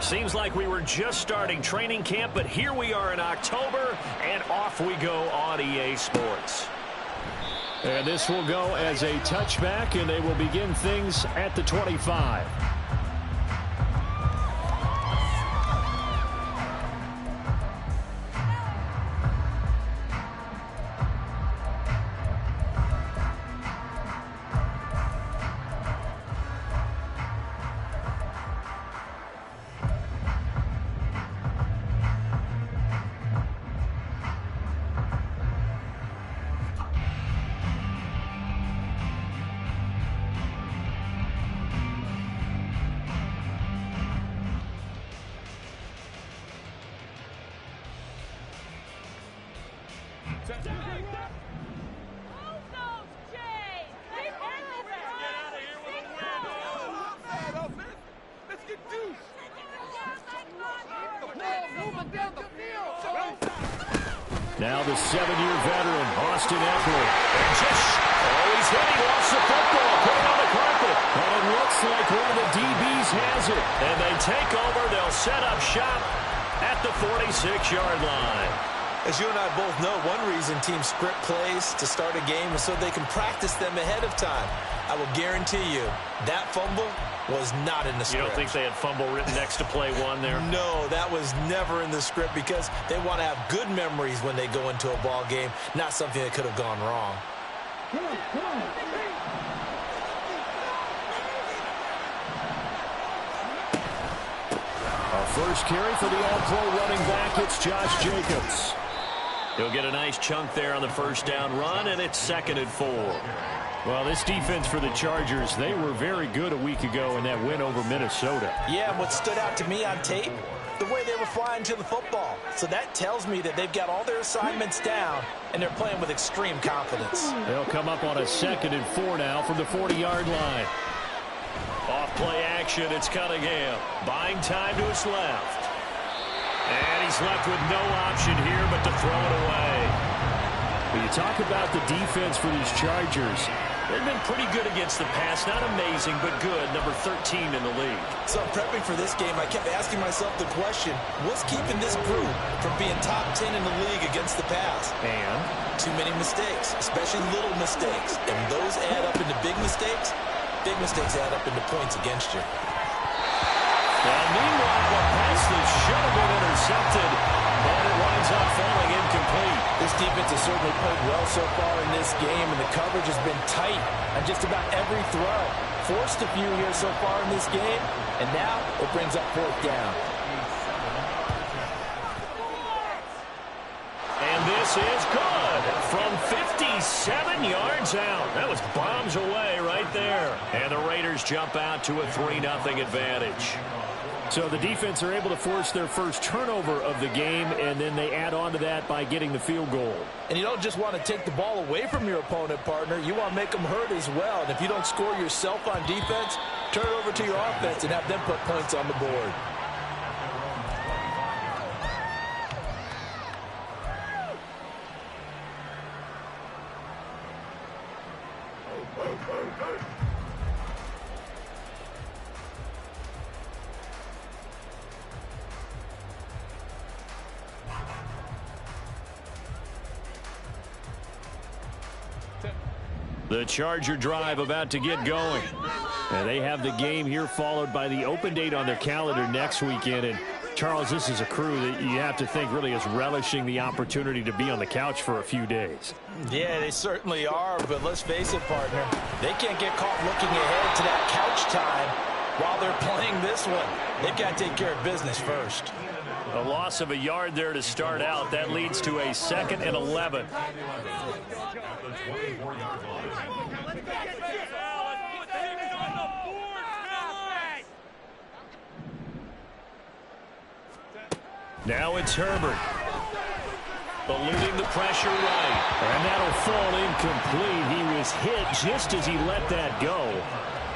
Seems like we were just starting training camp, but here we are in October, and off we go on EA Sports. And this will go as a touchback, and they will begin things at the 25. Now the 7-year veteran, Austin Eckler. He's hit. He lost the football. Put it on the carpet. And it looks like one of the DBs has it. And they take over. They'll set up shop at the 46-yard line. As you and I both know, one reason teams script plays to start a game is so they can practice them ahead of time. I will guarantee you that fumble was not in the script. You don't think they had fumble written next to play one there? No, that was never in the script because they want to have good memories when they go into a ball game, not something that could have gone wrong. Our first carry for the All-Pro running back, it's Josh Jacobs. He'll get a nice chunk there on the first down run, and it's 2nd and 4. Well, this defense for the Chargers, they were very good a week ago in that win over Minnesota. Yeah, and what stood out to me on tape, the way they were flying to the football. So that tells me that they've got all their assignments down, and they're playing with extreme confidence. They'll come up on a 2nd and 4 now from the 40-yard line. Off-play action, it's Cunningham. Buying time to his left. And he's left with no option here but to throw it away. When you talk about the defense for these Chargers, they've been pretty good against the pass. Not amazing, but good. Number 13 in the league. So prepping for this game, I kept asking myself the question, what's keeping this group from being top 10 in the league against the pass? And? Too many mistakes, especially little mistakes. And those add up into big mistakes. Big mistakes add up into points against you. Well, meanwhile, a pass that should have been intercepted, but it winds up falling incomplete. This defense has certainly played well so far in this game, and the coverage has been tight on just about every throw. Forced a few here so far in this game, and now it brings up 4th down. And this is good from 57 yards out. That was bombs away right there. And the Raiders jump out to a 3-0 advantage. So the defense are able to force their first turnover of the game, and then they add on to that by getting the field goal. And you don't just want to take the ball away from your opponent, partner. You want to make them hurt as well. And if you don't score yourself on defense, turn it over to your offense and have them put points on the board. The Charger drive about to get going. And they have the game here followed by the open date on their calendar next weekend. And Charles, this is a crew that you have to think really is relishing the opportunity to be on the couch for a few days. Yeah, they certainly are, but let's face it, partner. They can't get caught looking ahead to that couch time while they're playing this one. They've got to take care of business first. A loss of a yard there to start out. That leads to a 2nd and 11. Now it's Herbert. Eluding the pressure right. And that'll fall incomplete. He was hit just as he let that go.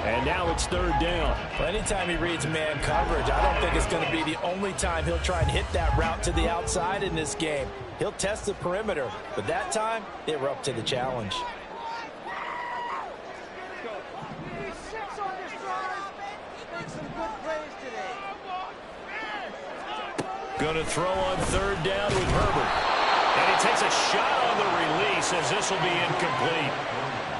And now it's 3rd down. Well, anytime he reads man coverage, I don't think it's going to be the only time he'll try and hit that route to the outside in this game. He'll test the perimeter, but that time, they were up to the challenge. Going to throw on third down with Herbert. And he takes a shot on the release as this will be incomplete.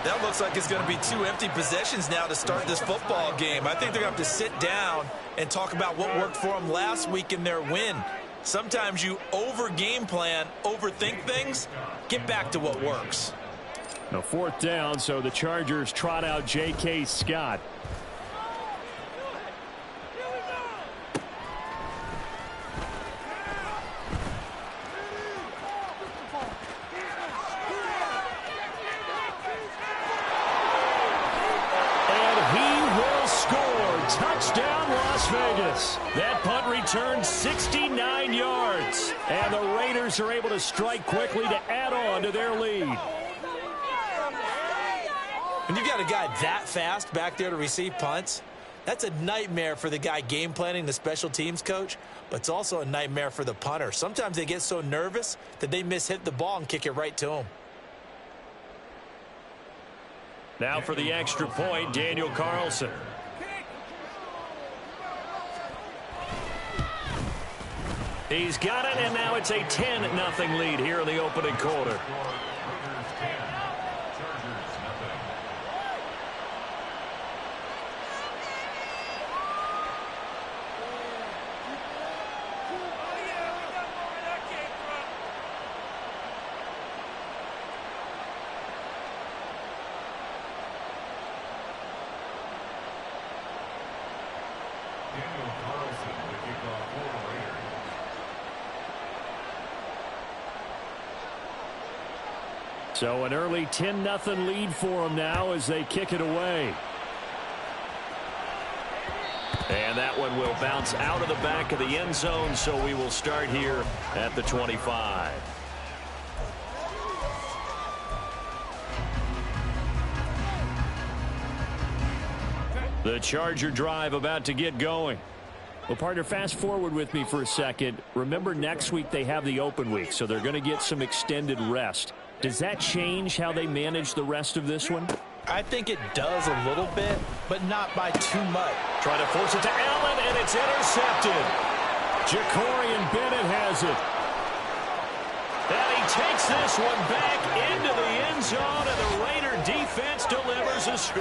That looks like it's going to be 2 empty possessions now to start this football game. I think they're going to have to sit down and talk about what worked for them last week in their win. Sometimes you over-game plan, overthink things. Get back to what works. Now 4th down, so the Chargers trot out J.K. Scott. Touchdown, Las Vegas. That punt returned 69 yards. And the Raiders are able to strike quickly to add on to their lead. When you've got a guy that fast back there to receive punts, that's a nightmare for the guy game planning, the special teams coach, but it's also a nightmare for the punter. Sometimes they get so nervous that they hit the ball and kick it right to him. Now for the extra point, Daniel Carlson. He's got it, and now it's a 10-0 lead here in the opening quarter. So an early 10-0 lead for them now as they kick it away. And that one will bounce out of the back of the end zone, so we will start here at the 25. The Charger drive about to get going. Well, partner, fast forward with me for a second. Remember, next week they have the open week, so they're going to get some extended rest. Does that change how they manage the rest of this one? I think it does a little bit, but not by too much. Trying to force it to Allen, and it's intercepted. Jacorian Bennett has it. And he takes this one back into the end zone, and the Raider defense delivers a score.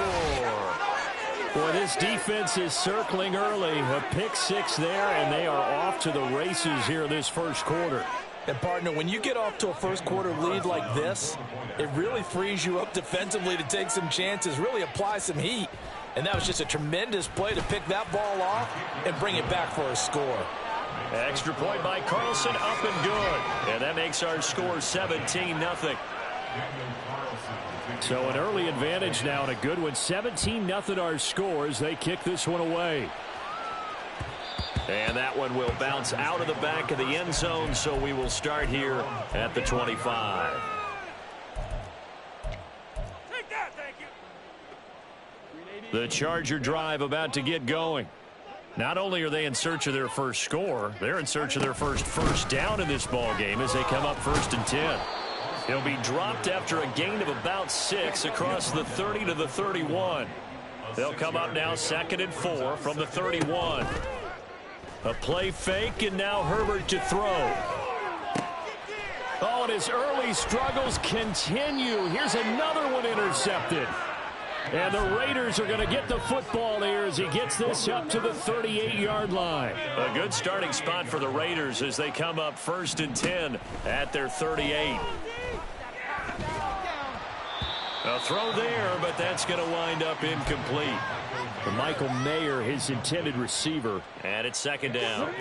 Boy, this defense is circling early. A pick 6 there, and they are off to the races here this first quarter. And, partner, when you get off to a first-quarter lead like this, it really frees you up defensively to take some chances, really apply some heat. And that was just a tremendous play to pick that ball off and bring it back for a score. Extra point by Carlson, up and good. And that makes our score 17-0. So an early advantage now and a good one. 17-0 our score as they kick this one away. And that one will bounce out of the back of the end zone, so we will start here at the 25. Take that, thank you. The Charger drive about to get going. Not only are they in search of their first score, they're in search of their first down in this ball game as they come up 1st and 10. He'll be dropped after a gain of about 6 across the 30 to the 31. They'll come up now 2nd and 4 from the 31. A play fake, and now Herbert to throw. Oh, and his early struggles continue. Here's another one intercepted. And the Raiders are going to get the football here as he gets this up to the 38-yard line. A good starting spot for the Raiders as they come up 1st and 10 at their 38. A throw there, but that's going to wind up incomplete. For Michael Mayer, his intended receiver. And it's 2nd down.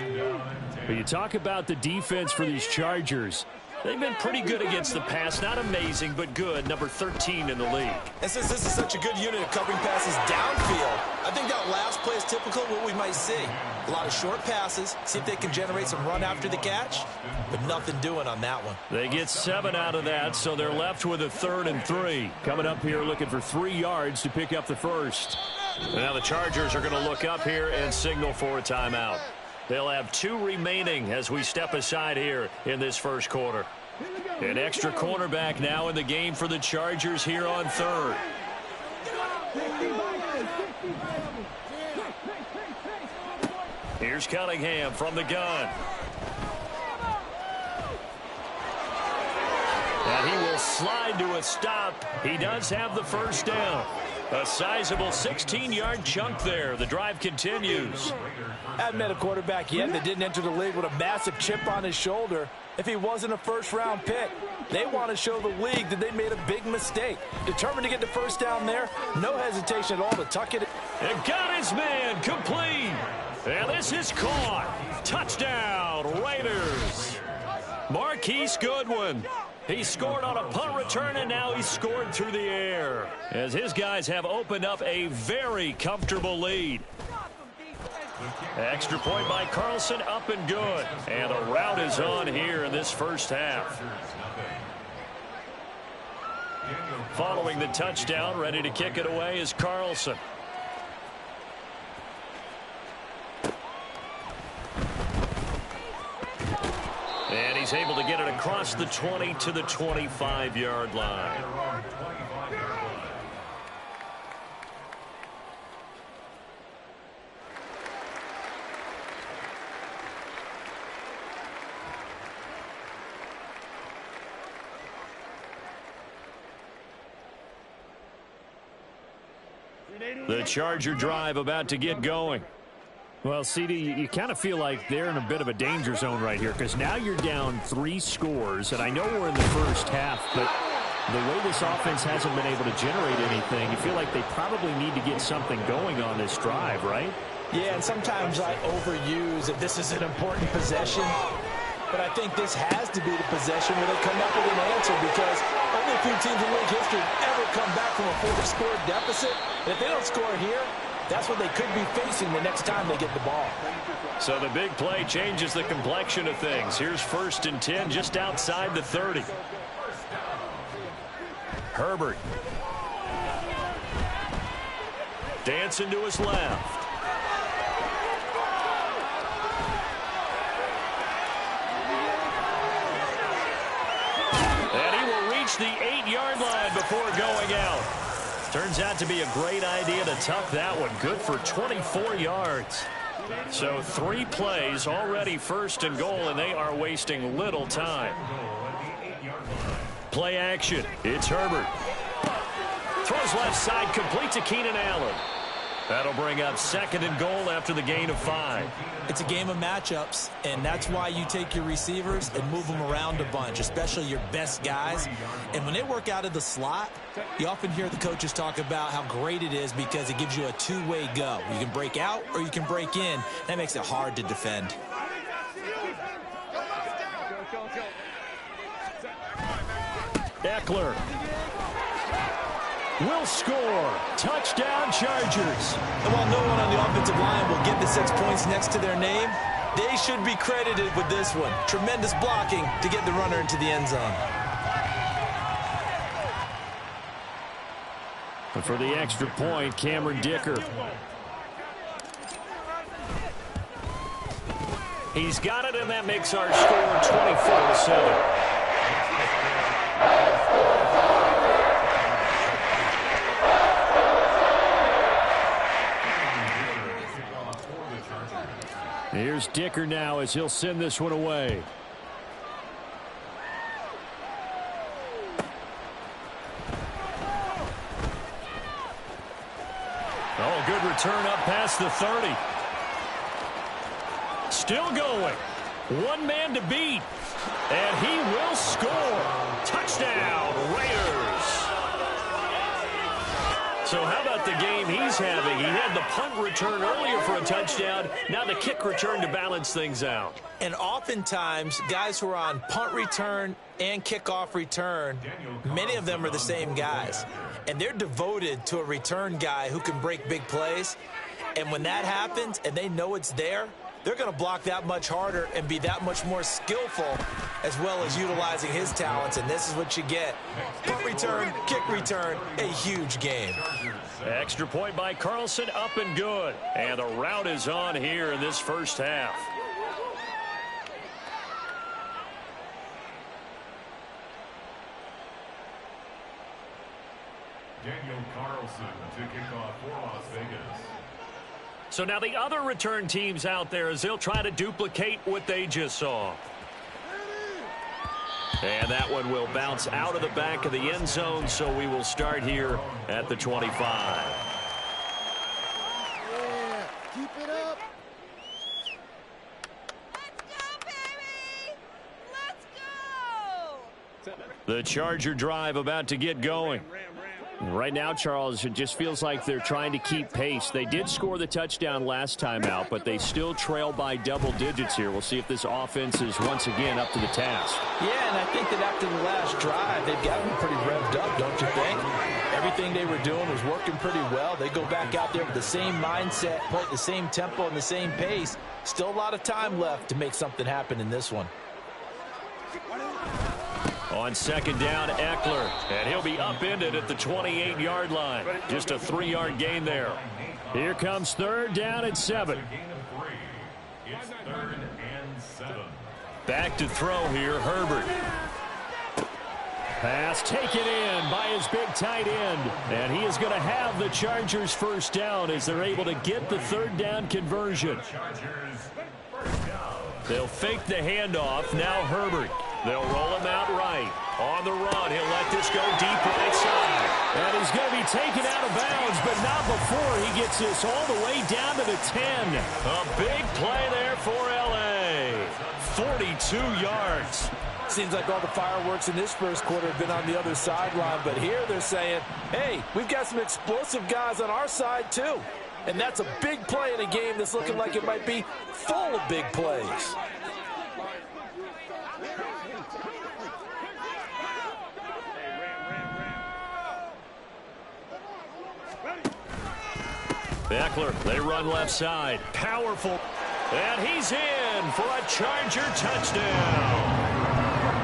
But you talk about the defense for these Chargers. They've been pretty good against the pass. Not amazing, but good. Number 13 in the league. And since this is such a good unit of covering passes downfield, I think that last play is typical of what we might see. A lot of short passes, see if they can generate some run after the catch, but nothing doing on that one. They get 7 out of that, so they're left with a 3rd and 3. Coming up here looking for 3 yards to pick up the first. Now the Chargers are going to look up here and signal for a timeout. They'll have 2 remaining as we step aside here in this first quarter. An extra cornerback now in the game for the Chargers here on 3rd. Here's Cunningham from the gun. And he will slide to a stop. He does have the first down. A sizable 16-yard chunk there. The drive continues. I haven't met a quarterback yet that didn't enter the league with a massive chip on his shoulder if he wasn't a first-round pick. They want to show the league that they made a big mistake. Determined to get the first down there, no hesitation at all to tuck it. And got his man complete. And this is caught. Touchdown, Raiders. Marquise Goodwin. He scored on a punt return, and now he's scored through the air as his guys have opened up a very comfortable lead. Extra point by Carlson, up and good. And the route is on here in this first half. Following the touchdown, ready to kick it away is Carlson. And he's able to get it across the 20 to the 25-yard line. The Charger drive about to get going. Well, CD, you kind of feel like they're in a bit of a danger zone right here because now you're down 3 scores, and I know we're in the first half, but the way this offense hasn't been able to generate anything, you feel like they probably need to get something going on this drive, right? Yeah, and sometimes I overuse that this is an important possession, but I think this has to be the possession where they come up with an answer because only a few teams in league history ever come back from a 4-score deficit. And if they don't score here, that's what they could be facing the next time they get the ball. So the big play changes the complexion of things. Here's 1st and 10 just outside the 30. Herbert. Dancing to his left. And he will reach the 8-yard line before going out. Turns out to be a great idea to tuck that one. Good for 24 yards. So 3 plays already 1st and goal, and they are wasting little time. Play action. It's Herbert. Throws left side, complete to Keenan Allen. That'll bring up 2nd and goal after the gain of 5. It's a game of matchups, and that's why you take your receivers and move them around a bunch, especially your best guys. And when they work out of the slot, you often hear the coaches talk about how great it is because it gives you a two-way go. You can break out or you can break in. That makes it hard to defend. Eckler will score. Touchdown, Chargers. And while no one on the offensive line will get the 6 points next to their name, they should be credited with this one. Tremendous blocking to get the runner into the end zone. And for the extra point, Cameron Dicker. He's got it, and that makes our score 24-7. Here's Dicker now as he'll send this one away. Oh, good return up past the 30. Still going. One man to beat. And he will score. Touchdown, Raiders. So how about the game he's having? He had the punt return earlier for a touchdown. Now the kick return to balance things out. And oftentimes, guys who are on punt return and kickoff return, many of them are the same guys. And they're devoted to a return guy who can break big plays. And when that happens and they know it's there, they're going to block that much harder and be that much more skillful as well as utilizing his talents. And this is what you get. Punt return, kick return, a huge game. Extra point by Carlson, up and good. And the route is on here in this first half. Daniel Carlson to kick off for Las Vegas. So now the other return teams out there as they'll try to duplicate what they just saw. And that one will bounce out of the back of the end zone, so we will start here at the 25. Yeah, keep it up. The Charger drive about to get going. Right now, Charles, it just feels like they're trying to keep pace. They did score the touchdown last time out, but they still trail by double digits here. We'll see if this offense is once again up to the task. Yeah, and I think that after the last drive, they've got them pretty revved up, don't you think? Everything they were doing was working pretty well. They go back out there with the same mindset, play at the same tempo and the same pace. Still a lot of time left to make something happen in this one. On second down, Eckler, and he'll be upended at the 28-yard line. Just a 3-yard gain there. Here comes third down and 7. It's 3rd and 7. Back to throw here, Herbert. Pass taken in by his big tight end. And he is going to have the Chargers first down as they're able to get the third down conversion. Chargers first down. They'll fake the handoff. Now Herbert. They'll roll him out right. On the run, he'll let this go deep right side. And he's going to be taken out of bounds, but not before he gets this all the way down to the 10. A big play there for L.A. 42 yards. Seems like all the fireworks in this first quarter have been on the other sideline, but here they're saying, hey, we've got some explosive guys on our side too. And that's a big play in a game that's looking like it might be full of big plays. Eckler, they run left side. Powerful. And he's in for a Charger touchdown.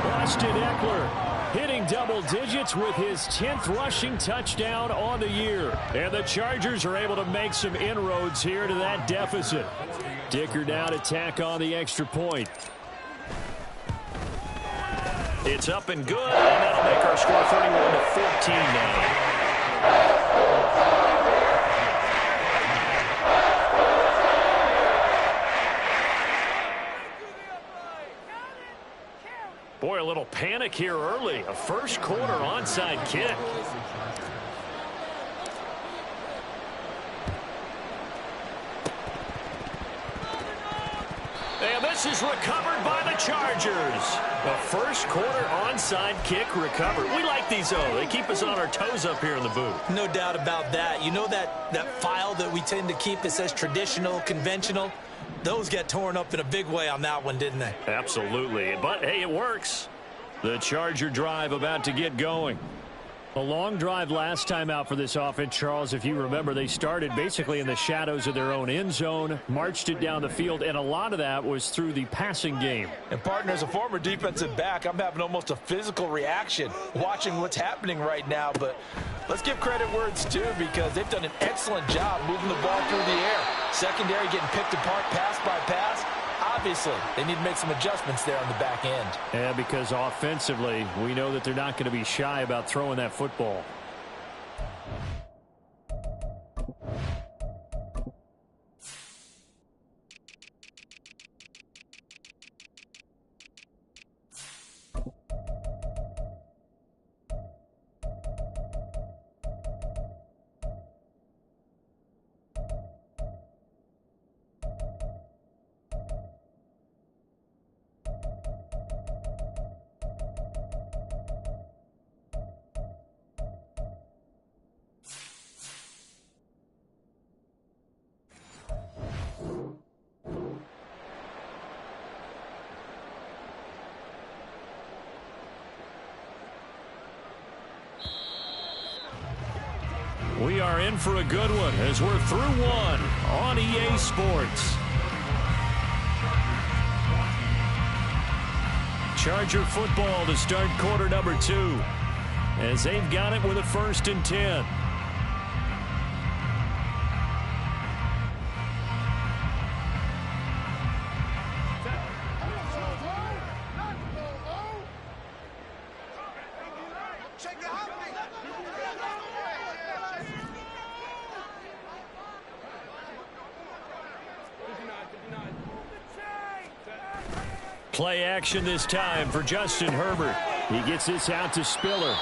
Austin Eckler hitting double digits with his 10th rushing touchdown on the year. And the Chargers are able to make some inroads here to that deficit. Dicker now to tack on the extra point. It's up and good, and that'll make our score 31-14 now. Boy, a little panic here early. A first quarter onside kick. And this is recovered by the Chargers. A first quarter onside kick recovered. We like these, though. They keep us on our toes up here in the booth. No doubt about that. You know that file that we tend to keep that says traditional, conventional? Those got torn up in a big way on that one, didn't they? Absolutely. But, hey, it works. The Charger drive about to get going. A long drive last time out for this offense, Charles. If you remember, they started basically in the shadows of their own end zone, marched it down the field, and a lot of that was through the passing game. And, partner, as a former defensive back, I'm having almost a physical reaction watching what's happening right now. But let's give credit where it's due, because they've done an excellent job moving the ball through the air. Secondary getting picked apart pass by pass. Obviously, they need to make some adjustments there on the back end. Yeah, because offensively, we know that they're not going to be shy about throwing that football. We are in for a good one as we're through one on EA Sports. Charger football to start quarter number 2 as they've got it with a 1st and 10. Play action this time for Justin Herbert. He gets this out to Spiller.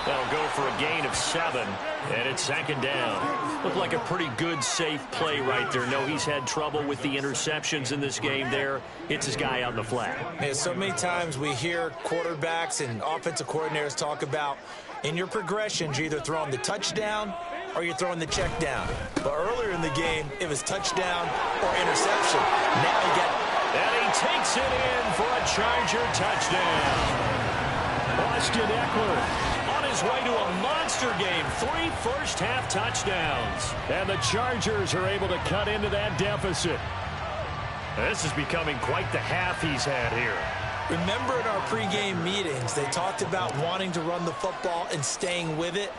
That'll go for a gain of 7, and it's 2nd down. Looked like a pretty good, safe play right there. No, he's had trouble with the interceptions in this game there. Hits his guy on the flat. Yeah, so many times we hear quarterbacks and offensive coordinators talk about in your progressions, you're either throwing the touchdown or you're throwing the check down. But earlier in the game, it was touchdown or interception. Now you got... And he takes it in for a Charger touchdown. Austin Eckler on his way to a monster game. 3 first-half touchdowns. And the Chargers are able to cut into that deficit. This is becoming quite the half he's had here. Remember in our pregame meetings, they talked about wanting to run the football and staying with it?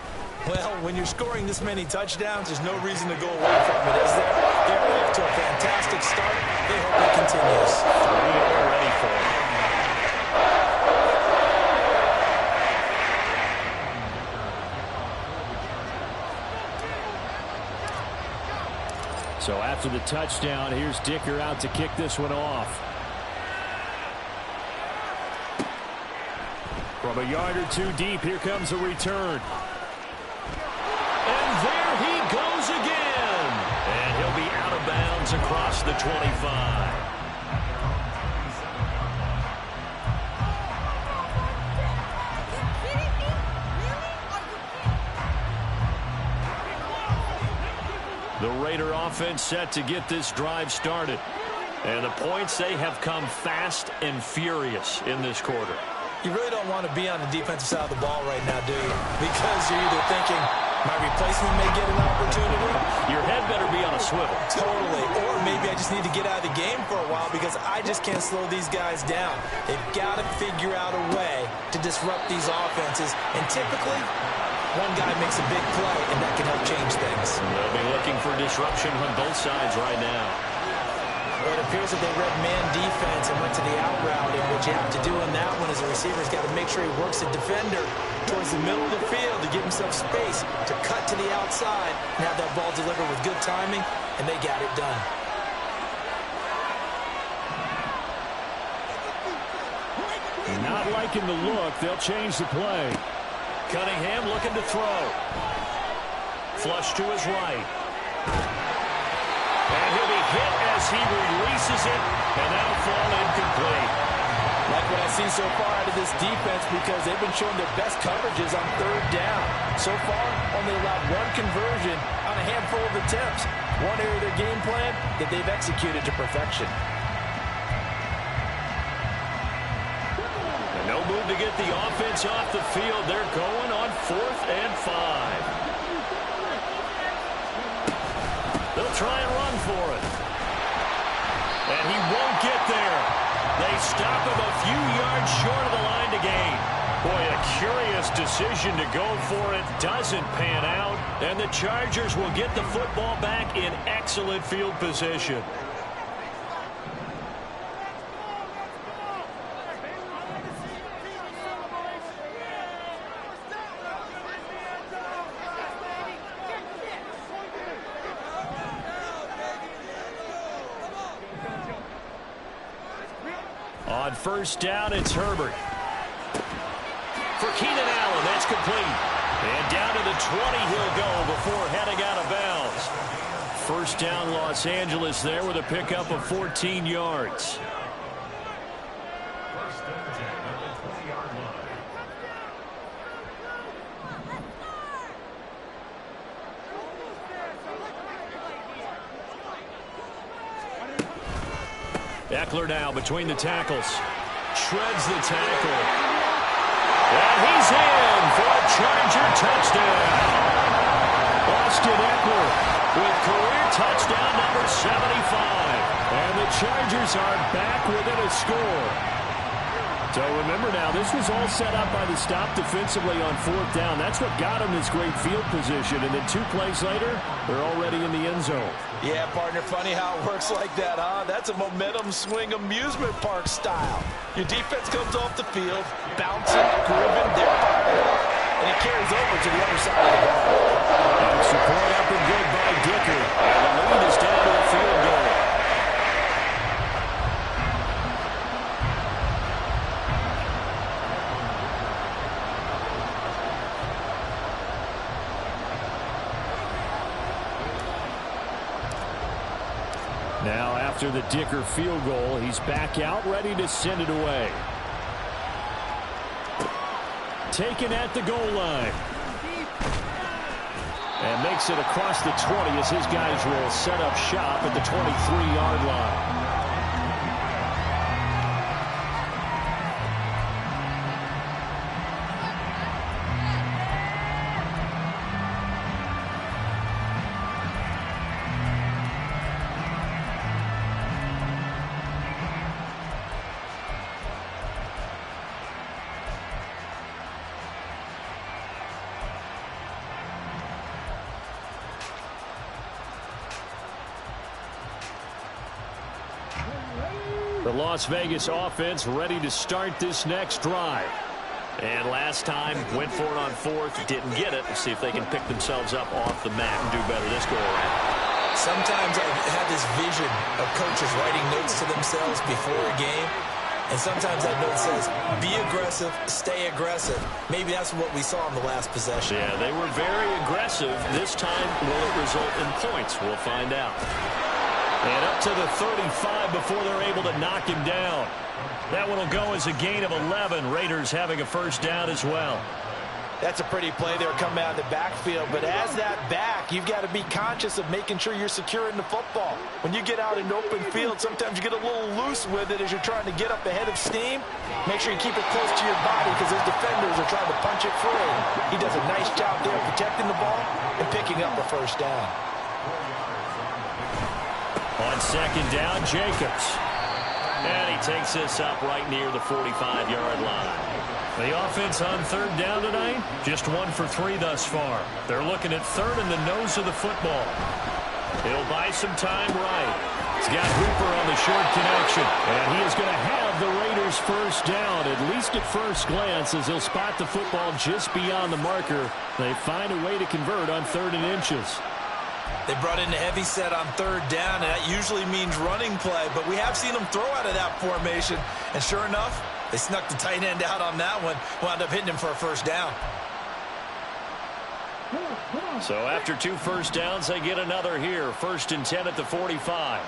Well, when you're scoring this many touchdowns, there's no reason to go away from it, is there? They're off to a fantastic start. They hope it continues. 3 already for him. So after the touchdown, here's Dicker out to kick this one off. From a yard or 2 deep, here comes a return. And there he goes again. And he'll be out of bounds across the 25. The Raider offense set to get this drive started. And the points, they have come fast and furious in this quarter. You really don't want to be on the defensive side of the ball right now, do you? Because you're either thinking, my replacement may get an opportunity. Your head better be on a swivel. Totally. Or maybe I just need to get out of the game for a while because I just can't slow these guys down. They've got to figure out a way to disrupt these offenses. And typically, one guy makes a big play, and that can help change things. They'll be looking for disruption on both sides right now. Well, it appears that they read man defense and went to the out route. And what you have to do in that one is a receiver's got to make sure he works the defender towards the middle of the field to give himself space to cut to the outside and have that ball delivered with good timing, and they got it done. Not liking the look. They'll change the play. Cunningham looking to throw. Flush to his right. And he'll be hit as he releases it, and that'll fall incomplete. Like what I've seen so far out of this defense because they've been showing their best coverages on 3rd down. So far, only allowed 1 conversion on a handful of attempts. One area of their game plan that they've executed to perfection. No move to get the offense off the field. They're going on 4th and 5. They'll try and run for it. And he won't get there. They stop him a few yards short of the line to gain. Boy, a curious decision to go for it. Doesn't pan out. And the Chargers will get the football back in excellent field position. On 1st down, it's Herbert. For Keenan Allen, that's complete. And down to the 20 he'll go before heading out of bounds. 1st down, Los Angeles there with a pickup of 14 yards. First and 10 at the 20-yard line. Eckler now between the tackles. Shreds the tackle. And he's in for a Charger touchdown. Austin Eckler with career touchdown number 75. And the Chargers are back within a score. So remember now, this was all set up by the stop defensively on 4th down. That's what got him this great field position. And then 2 plays later, they're already in the end zone. Yeah, partner, funny how it works like that, huh? That's a momentum swing amusement park style. Your defense comes off the field, bouncing, grooving, they're fired up, and it carries over to the other side of the ball. And support up and good by Dicker. And the lead is down to a field goal. Now after the Dicker field goal, he's back out ready to send it away. Taken at the goal line. And makes it across the 20 as his guys will set up shop at the 23-yard line. The Las Vegas offense ready to start this next drive. And last time, went for it on fourth, didn't get it. Let's see if they can pick themselves up off the mat and do better this go-around. Sometimes I have this vision of coaches writing notes to themselves before a game. And sometimes that note says, be aggressive, stay aggressive. Maybe that's what we saw in the last possession. Yeah, they were very aggressive. This time, will it result in points? We'll find out. And up to the 35 before they're able to knock him down. That one will go as a gain of 11. Raiders having a first down as well. That's a pretty play there coming out of the backfield. But as that back, you've got to be conscious of making sure you're securing the football. When you get out in open field, sometimes you get a little loose with it as you're trying to get up ahead of steam. Make sure you keep it close to your body because those defenders are trying to punch it free. He does a nice job there protecting the ball and picking up the first down. On second down, Jacobs. And he takes this up right near the 45-yard line. The offense on third down tonight, just 1 for 3 thus far. They're looking at third in the nose of the football. He'll buy some time right. He's got Hooper on the short connection. And he is going to have the Raiders first down, at least at first glance, as he'll spot the football just beyond the marker. They find a way to convert on 3rd and inches. They brought in a heavy set on third down, and that usually means running play. But we have seen them throw out of that formation. And sure enough, they snuck the tight end out on that one. Wound up hitting him for a first down. So after 2 first downs, they get another here. 1st and 10 at the 45.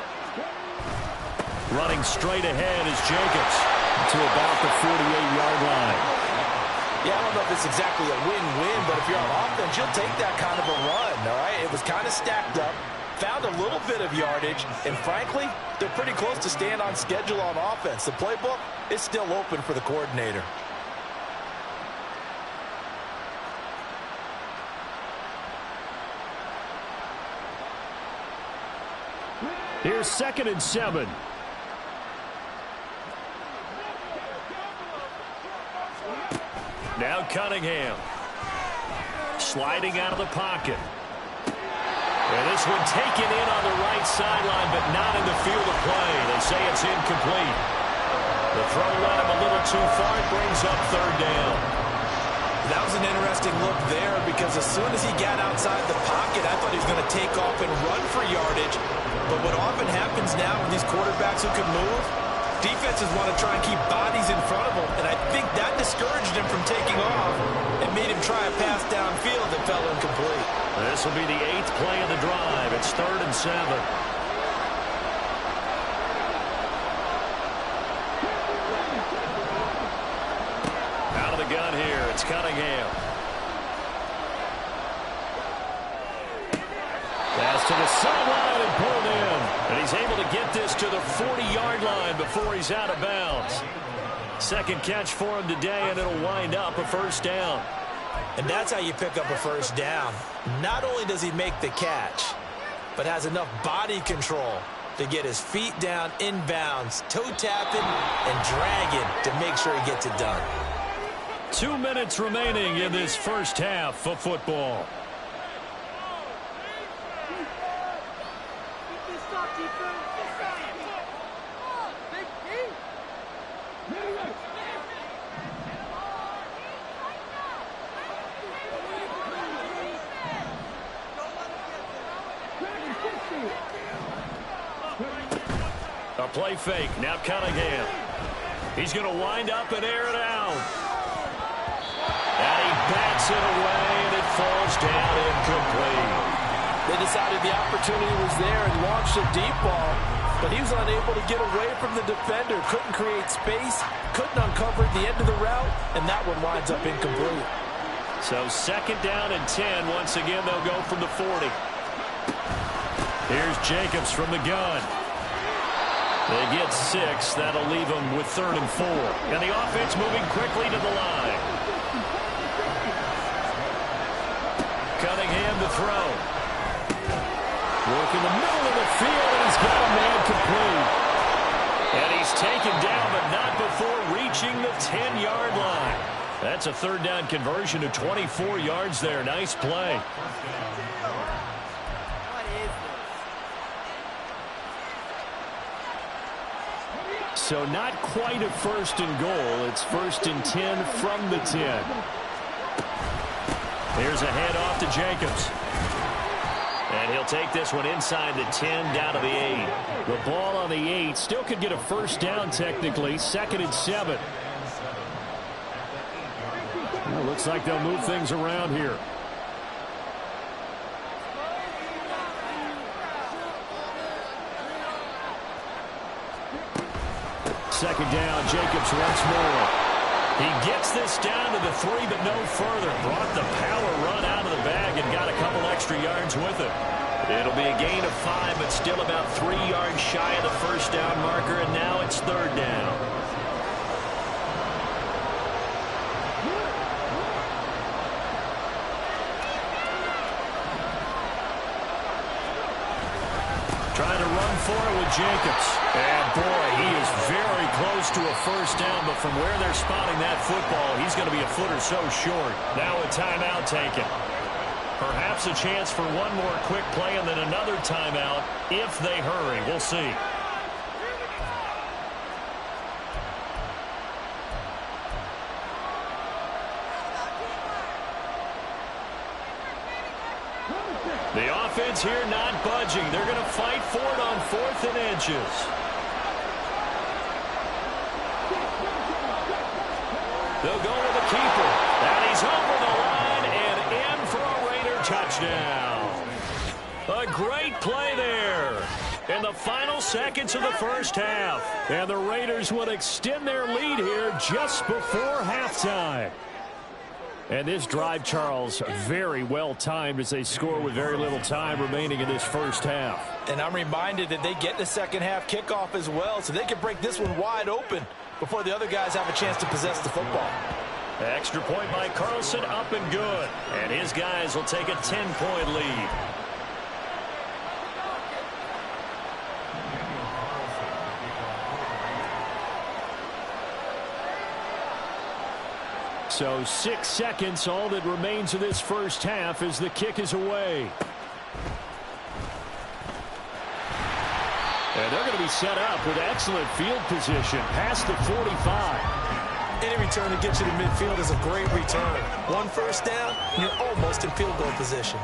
Running straight ahead is Jacobs to about the 48-yard line. Yeah, I don't know if it's exactly a win-win, but if you're on offense, you'll take that kind of a run, all right? It was kind of stacked up, found a little bit of yardage, and frankly, they're pretty close to staying on schedule on offense. The playbook is still open for the coordinator. Here's 2nd and 7. Now Cunningham. Sliding out of the pocket. And this one taken in on the right sideline, but not in the field of play. They say it's incomplete. The throw led him a little too far. It brings up 3rd down. That was an interesting look there because as soon as he got outside the pocket, I thought he was going to take off and run for yardage. But what often happens now with these quarterbacks who can move, defenses want to try and keep bodies in front of them, and I think that discouraged him from taking off and made him try a pass downfield that fell incomplete. This will be the 8th play of the drive. It's 3rd and 7. Out of the gun here, it's Cunningham. Pass to the sideline and pulled in. And he's able to get this to the 40-yard line before he's out of bounds. 2nd catch for him today, and it'll wind up a first down. And that's how you pick up a first down. Not only does he make the catch, but has enough body control to get his feet down inbounds, toe tapping and dragging to make sure he gets it done. 2 minutes remaining in this first half of football. A play fake. Now Cunningham. He's going to wind up and air it out. And he bats it away, and it falls down incomplete. They decided the opportunity was there and launched a deep ball. but he was unable to get away from the defender. Couldn't create space, couldn't uncover the end of the route, and that one winds up incomplete. So 2nd down and 10. Once again, they'll go from the 40. Here's Jacobs from the gun. They get 6. That'll leave them with 3rd and 4. And the offense moving quickly to the line. Cunningham to throw. Work in the middle of the field, and he's got a man complete. And he's taken down, but not before reaching the 10-yard line. That's a 3rd down conversion to 24 yards there. Nice play. So not quite a 1st and goal. It's 1st and 10 from the 10. Here's a handoff to Jacobs. And he'll take this one inside the 10 down to the 8. The ball on the 8 still could get a 1st down technically. 2nd and 7. Well, looks like they'll move things around here. Second down, Jacobs once more. He gets this down to the 3, but no further. Brought the power run out of the bag and got a couple extra yards with it. It'll be a gain of 5, but still about 3 yards shy of the 1st down marker, and now it's 3rd down. Trying to run for it with Jacobs. And boy, he is very close to a 1st down, but from where they're spotting that football, he's going to be a foot or so short. Now a timeout taken. Perhaps a chance for one more quick play and then another timeout if they hurry. We'll see. The offense here not budging. They're going to fight for it on 4th and inches. They'll go with the keeper. And he's over the line and in for a Raider touchdown. A great play there in the final seconds of the 1st half. And the Raiders would extend their lead here just before halftime. And this drive, Charles, very well timed as they score with very little time remaining in this 1st half. And I'm reminded that they get the 2nd half kickoff as well, so they can break this one wide open before the other guys have a chance to possess the football. Extra point by Carlson, up and good. And his guys will take a 10-point lead. So 6 seconds, all that remains of this 1st half as the kick is away. And they're going to be set up with excellent field position past the 45. Any return to get you to midfield is a great return. 1 1st down, you're almost in field goal position.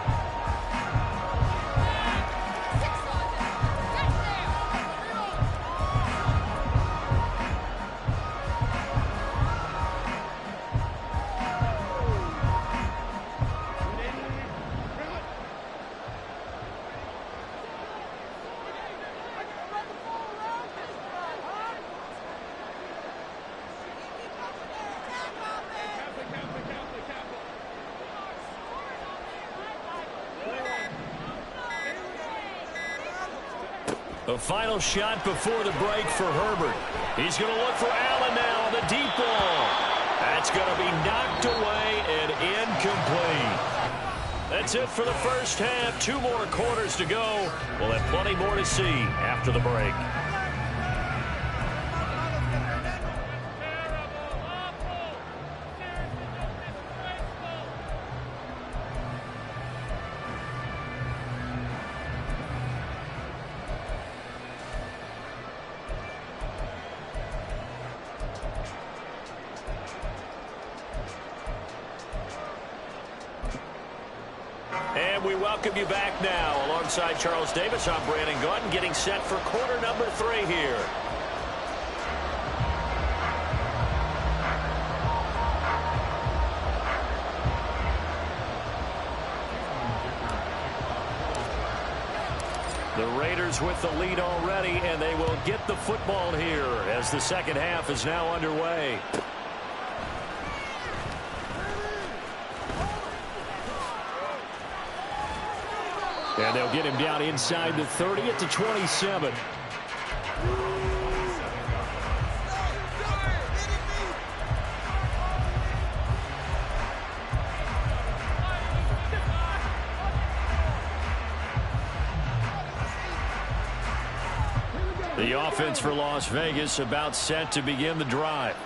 A final shot before the break for Herbert. He's going to look for Allen now on the deep ball. That's going to be knocked away and incomplete. That's it for the 1st half. 2 more quarters to go. We'll have plenty more to see after the break. And we welcome you back now. Alongside Charles Davis, I'm Brandon Gaudin, getting set for quarter number 3 here. The Raiders with the lead already, and they will get the football here as the second half is now underway. And they'll get him down inside the 30 at the 27. The offense for Las Vegas about set to begin the drive.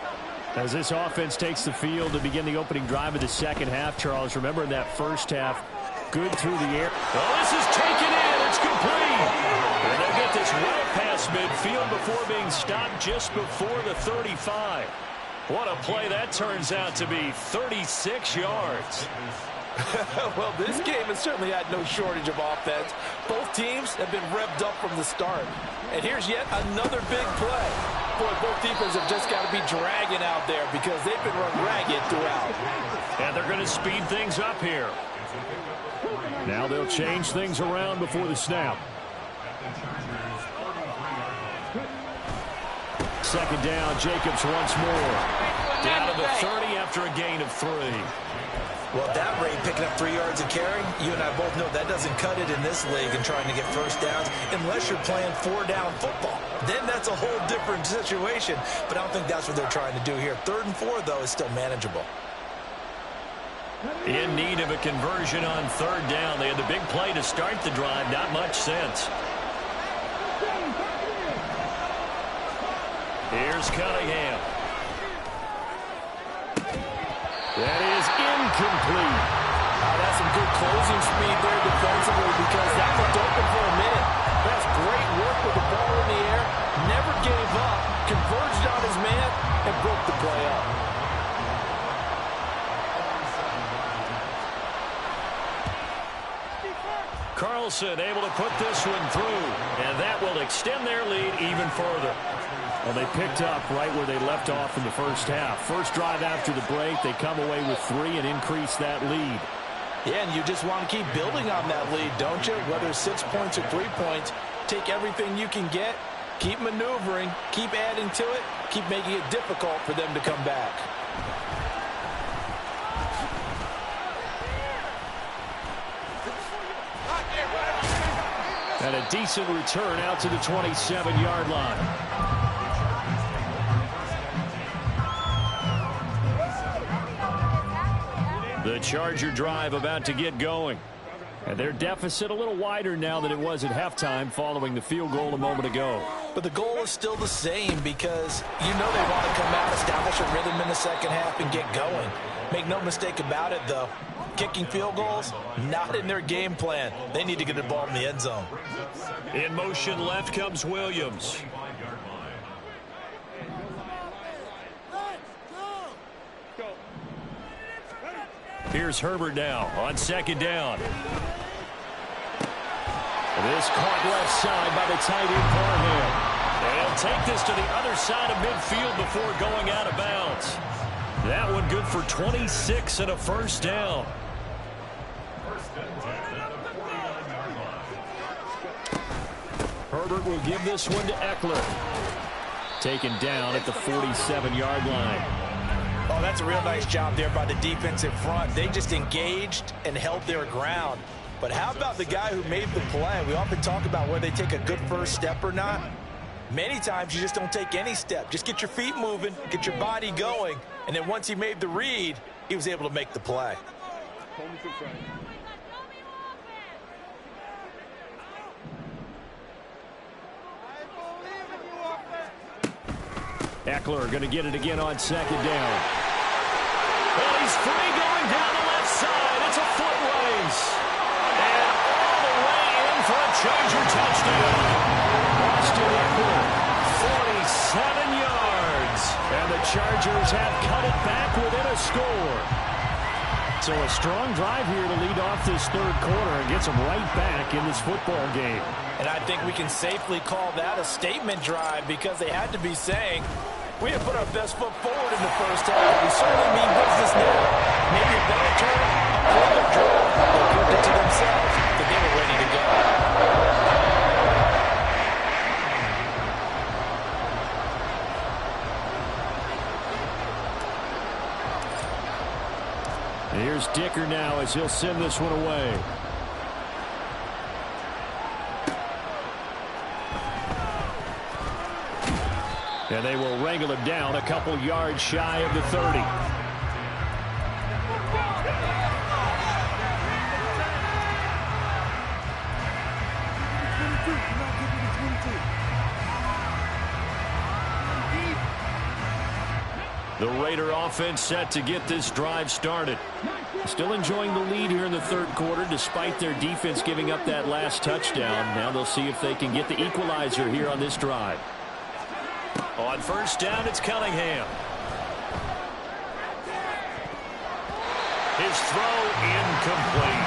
As this offense takes the field to begin the opening drive of the second half, Charles, remember in that first half, good through the air. Oh, this is taken in. It's complete. And they'll get this well past midfield before being stopped just before the 35. What a play that turns out to be, 36 yards. Well, this game has certainly had no shortage of offense. Both teams have been revved up from the start. And here's yet another big play. Boy, both defenses have just got to be dragging out there because they've been run ragged throughout. And they're going to speed things up here. Now they'll change things around before the snap. Second down, Jacobs once more. Down to the 30 after a gain of 3. Well, at that rate, picking up 3 yards a carry, you and I both know that doesn't cut it in this league and trying to get first downs unless you're playing 4-down football. Then that's a whole different situation, but I don't think that's what they're trying to do here. 3rd and 4, though, is still manageable. In need of a conversion on 3rd down. They had the big play to start the drive. Not much sense. Here's Cunningham. That is incomplete. That's some good closing speed there defensively because that looked open for a minute. That's great work with the ball in the air. Never gave up. Converged on his man and broke the play up. Carlson able to put this one through, and that will extend their lead even further. Well, they picked up right where they left off in the first half. First drive after the break, they come away with 3 and increase that lead. Yeah, and you just want to keep building on that lead, don't you? Whether it's 6 points or 3 points, take everything you can get, keep maneuvering, keep adding to it, keep making it difficult for them to come back. And a decent return out to the 27-yard line. The Charger drive about to get going. And their deficit a little wider now than it was at halftime following the field goal a moment ago. But the goal is still the same because you know they want to come out, establish a rhythm in the second half, and get going. Make no mistake about it, though. Kicking field goals, not in their game plan. They need to get the ball in the end zone. In motion left comes Williams. Here's Herbert now on 2nd down. This caught left side by the tight end Parham. They'll take this to the other side of midfield before going out of bounds. That one good for 26 and a first down. Herbert will give this one to Eckler. Taken down at the 47-yard line. Oh, that's a real nice job there by the defensive front. They just engaged and held their ground. But how about the guy who made the play? We often talk about whether they take a good first step or not. Many times you just don't take any step. Just get your feet moving, get your body going, and then once he made the read, he was able to make the play. Eckler going to get it again on 2nd down. Well, he's free going down the left side. It's a foot race. And all the way in for a Charger touchdown. Austin Eckler, 47 yards. and the Chargers have cut it back within a score. So a strong drive here to lead off this 3rd quarter and gets them right back in this football game. And I think we can safely call that a statement drive because they had to be saying, we have put our best foot forward in the first half. We certainly mean business now. Maybe a better term, a further drive. They proved it to themselves that they were ready to go. kicker now as he'll send this one away. And they will wrangle him down a couple yards shy of the 30. The Raider offense set to get this drive started. Still enjoying the lead here in the third quarter despite their defense giving up that last touchdown. Now they'll see if they can get the equalizer here on this drive. On first down, it's Cunningham. His throw incomplete.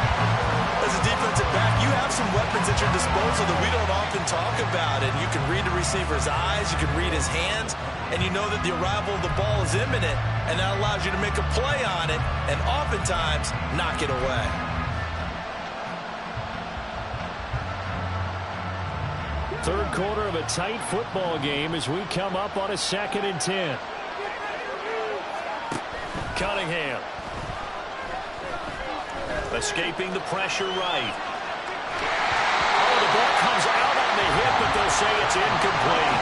As a defensive back, you have some weapons at your disposal that we don't often talk about. And you can read the receiver's eyes, you can read his hands, and you know that the arrival of the ball is imminent, and that allows you to make a play on it and oftentimes knock it away. Third quarter of a tight football game as we come up on a 2nd and 10. Cunningham. Escaping the pressure right. Oh, the ball comes out on the hip, but they'll say it's incomplete.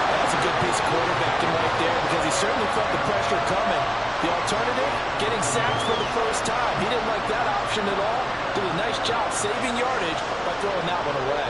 That's a good piece of quarterbacking right there because he certainly felt the pressure coming. The alternative, getting sacked for the first time. He didn't like that option at all. Did a nice job saving yardage by throwing that one away.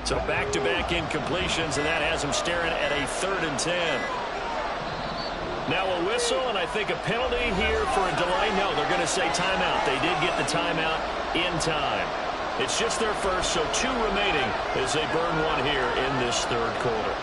So back-to-back incompletions, and that has him staring at a 3rd and 10. Now a whistle, and I think a penalty here for a delay. No, they're going to say timeout. They did get the timeout in time. It's just their first, so 2 remaining as they burn one here in this third quarter.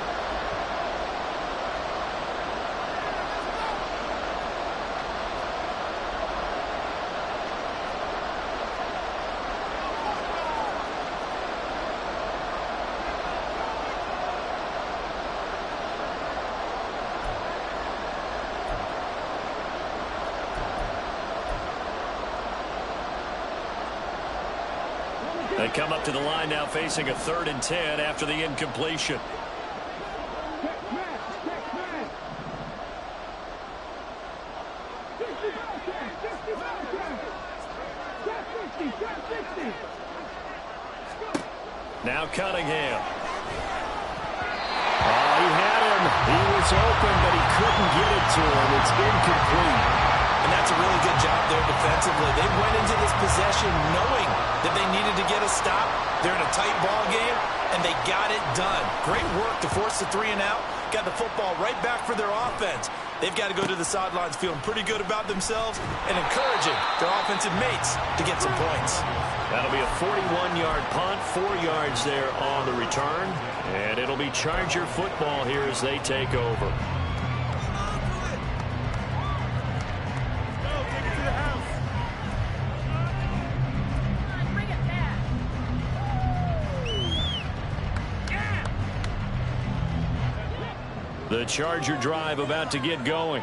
They come up to the line now facing a 3rd and 10 after the incompletion. Now Cunningham. Oh, he had him. He was open, but he couldn't get it to him. It's incomplete. And that's a really good job there defensively. They went into this possession knowing that they needed to get a stop. They're in a tight ball game, and they got it done. Great work to force the 3 and out. Got the football right back for their offense. They've got to go to the sidelines feeling pretty good about themselves and encouraging their offensive mates to get some points. That'll be a 41-yard punt, 4 yards there on the return. And it'll be Charger football here as they take over. The Charger drive about to get going.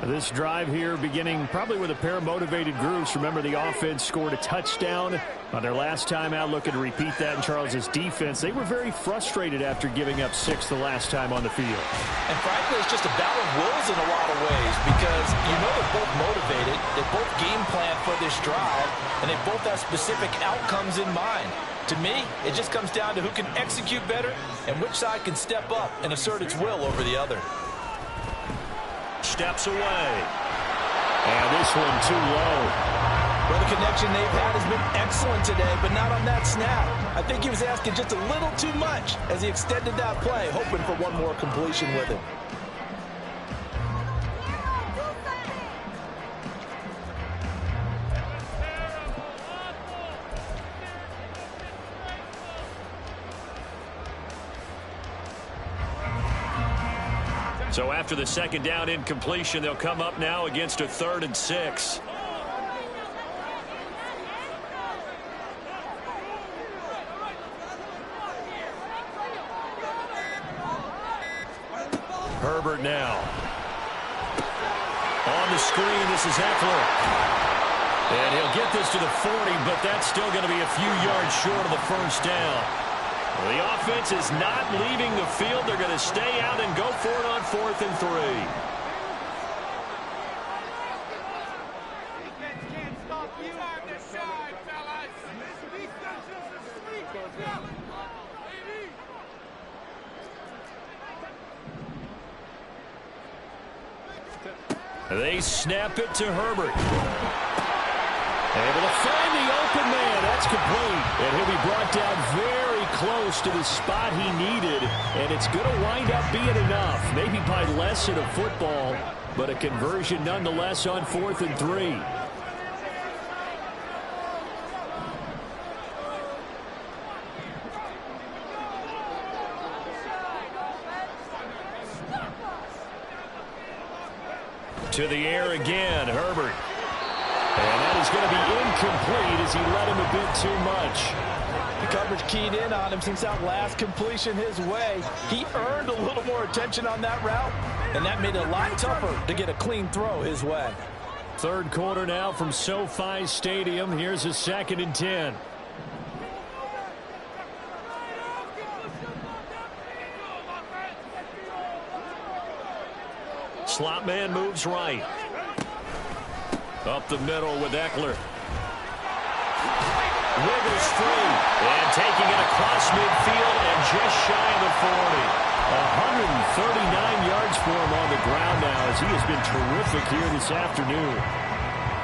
This drive here beginning probably with a pair of motivated groups. Remember, the offense scored a touchdown on their last time out, looking to repeat that in Charles's defense. They were very frustrated after giving up 6 the last time on the field. And frankly, it's just a battle of wills in a lot of ways because you know they're both motivated, they both game plan for this drive, and they both have specific outcomes in mind. To me, it just comes down to who can execute better and which side can step up and assert its will over the other. Steps away. And this one too low. Well, the connection they've had has been excellent today, but not on that snap. I think he was asking just a little too much as he extended that play, hoping for one more completion with it. So after the second down incompletion, they'll come up now against a 3rd and 6. Herbert now. On the screen, this is Eckler. And he'll get this to the 40, but that's still going to be a few yards short of the first down. The offense is not leaving the field. They're going to stay out and go for it on 4th and 3. They snap it to Herbert. Able to find the open man. That's complete. And he'll be brought down very close to the spot he needed. And it's going to wind up being enough. Maybe by less than a football, but a conversion nonetheless on 4th and 3. To the air again, Herbert. And that is going to be incomplete as he let him a bit too much. The coverage keyed in on him since that last completion his way. He earned a little more attention on that route, and that made it a lot tougher to get a clean throw his way. 3rd quarter now from SoFi Stadium. Here's a 2nd and 10. Slot man moves right. Up the middle with Eckler. Wiggles free. And taking it across midfield and just shy of the 40. 139 yards for him on the ground now as he has been terrific here this afternoon.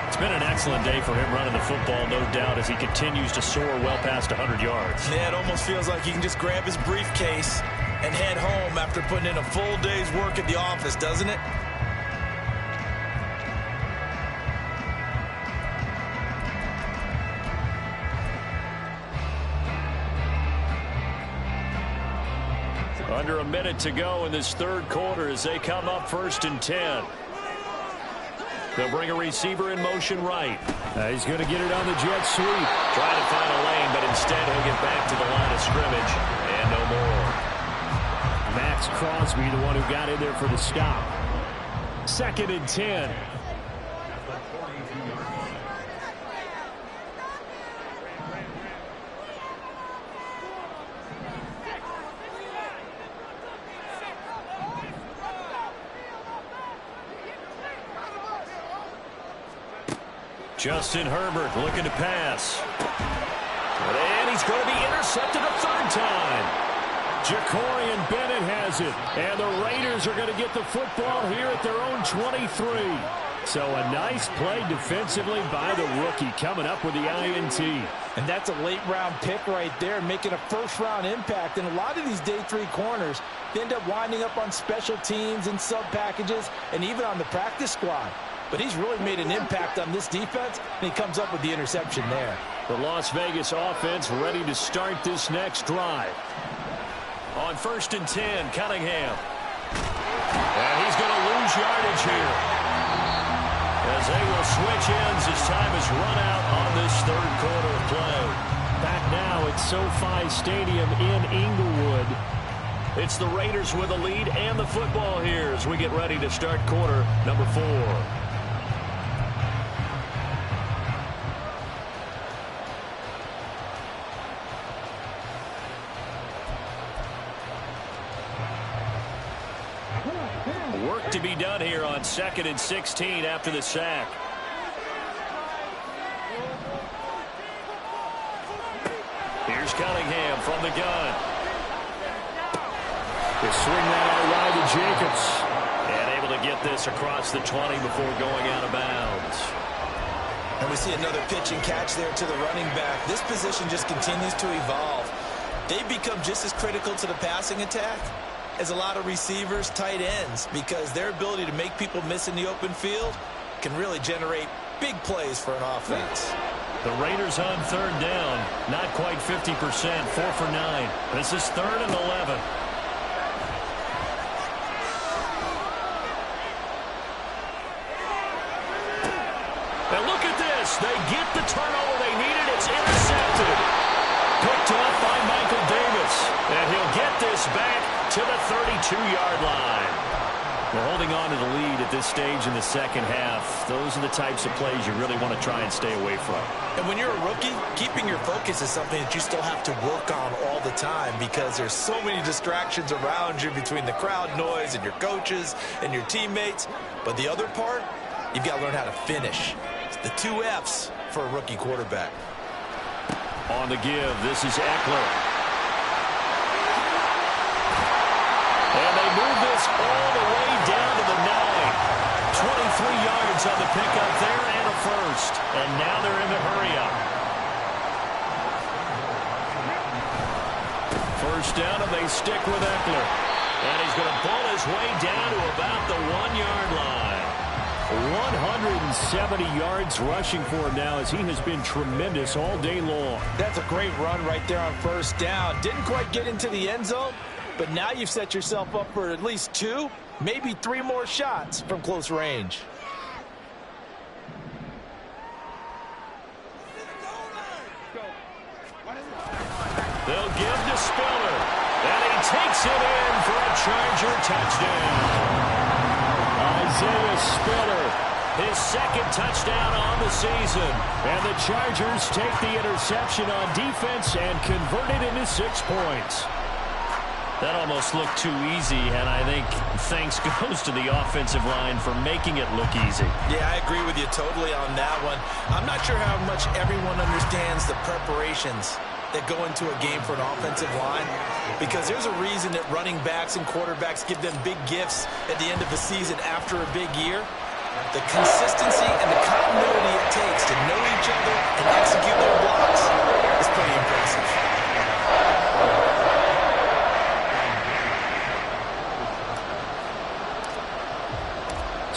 It's been an excellent day for him running the football, no doubt, as he continues to soar well past 100 yards. Yeah, it almost feels like he can just grab his briefcase and head home after putting in a full day's work at the office, doesn't it? Under a minute to go in this 3rd quarter as they come up 1st and 10. They'll bring a receiver in motion right. He's going to get it on the jet sweep. Trying to find a lane, but instead he'll get back to the line of scrimmage. And no more. Max Crosby, the one who got in there for the stop. 2nd and 10. Justin Herbert looking to pass. And he's going to be intercepted a 3rd time. Jacorian Bennett has it. And the Raiders are going to get the football here at their own 23. So a nice play defensively by the rookie coming up with the INT. And that's a late-round pick right there, making a first-round impact. And a lot of these day 3 corners, they end up winding up on special teams and sub-packages and even on the practice squad. But he's really made an impact on this defense, and he comes up with the interception there. The Las Vegas offense ready to start this next drive. On 1st and 10, Cunningham. And he's going to lose yardage here, as they will switch ends as time is run out on this 3rd quarter of play. Back now at SoFi Stadium in Inglewood. It's the Raiders with a lead and the football here as we get ready to start quarter number 4. Work to be done here on 2nd and 16 after the sack. Here's Cunningham from the gun. They swing that out wide to Jacobs. And able to get this across the 20 before going out of bounds. And we see another pitch and catch there to the running back. This position just continues to evolve. They've become just as critical to the passing attack as a lot of receivers, tight ends, because their ability to make people miss in the open field can really generate big plays for an offense. The Raiders on 3rd down, not quite 50%, 4 for 9. This is 3rd and 11. And look at this. They get the turnover they needed. It's intercepted. Picked off by Michael Davis. And he'll get this back to the 32-yard line. We're holding on to the lead at this stage in the second half. Those are the types of plays you really want to try and stay away from. And when you're a rookie, keeping your focus is something that you still have to work on all the time because there's so many distractions around you between the crowd noise and your coaches and your teammates. But the other part, you've got to learn how to finish. It's the 2 F's for a rookie quarterback. On the give, this is Eckler. And they move this all the way down to the 9. 23 yards on the pickup there and a first. And now they're in the hurry-up. First down, and they stick with Eckler. And he's going to pull his way down to about the 1-yard line. 170 yards rushing for him now as he has been tremendous all day long. That's a great run right there on first down. Didn't quite get into the end zone, but now you've set yourself up for at least 2, maybe 3 more shots from close range. They'll give to Spiller, and he takes it in for a Charger touchdown. Isaiah Spiller, his 2nd touchdown on the season. And the Chargers take the interception on defense and convert it into 6 points. That almost looked too easy, and I think thanks goes to the offensive line for making it look easy. Yeah, I agree with you totally on that one. I'm not sure how much everyone understands the preparations that go into a game for an offensive line, because there's a reason that running backs and quarterbacks give them big gifts at the end of the season after a big year. The consistency and the continuity it takes to know each other and execute their blocks is pretty impressive.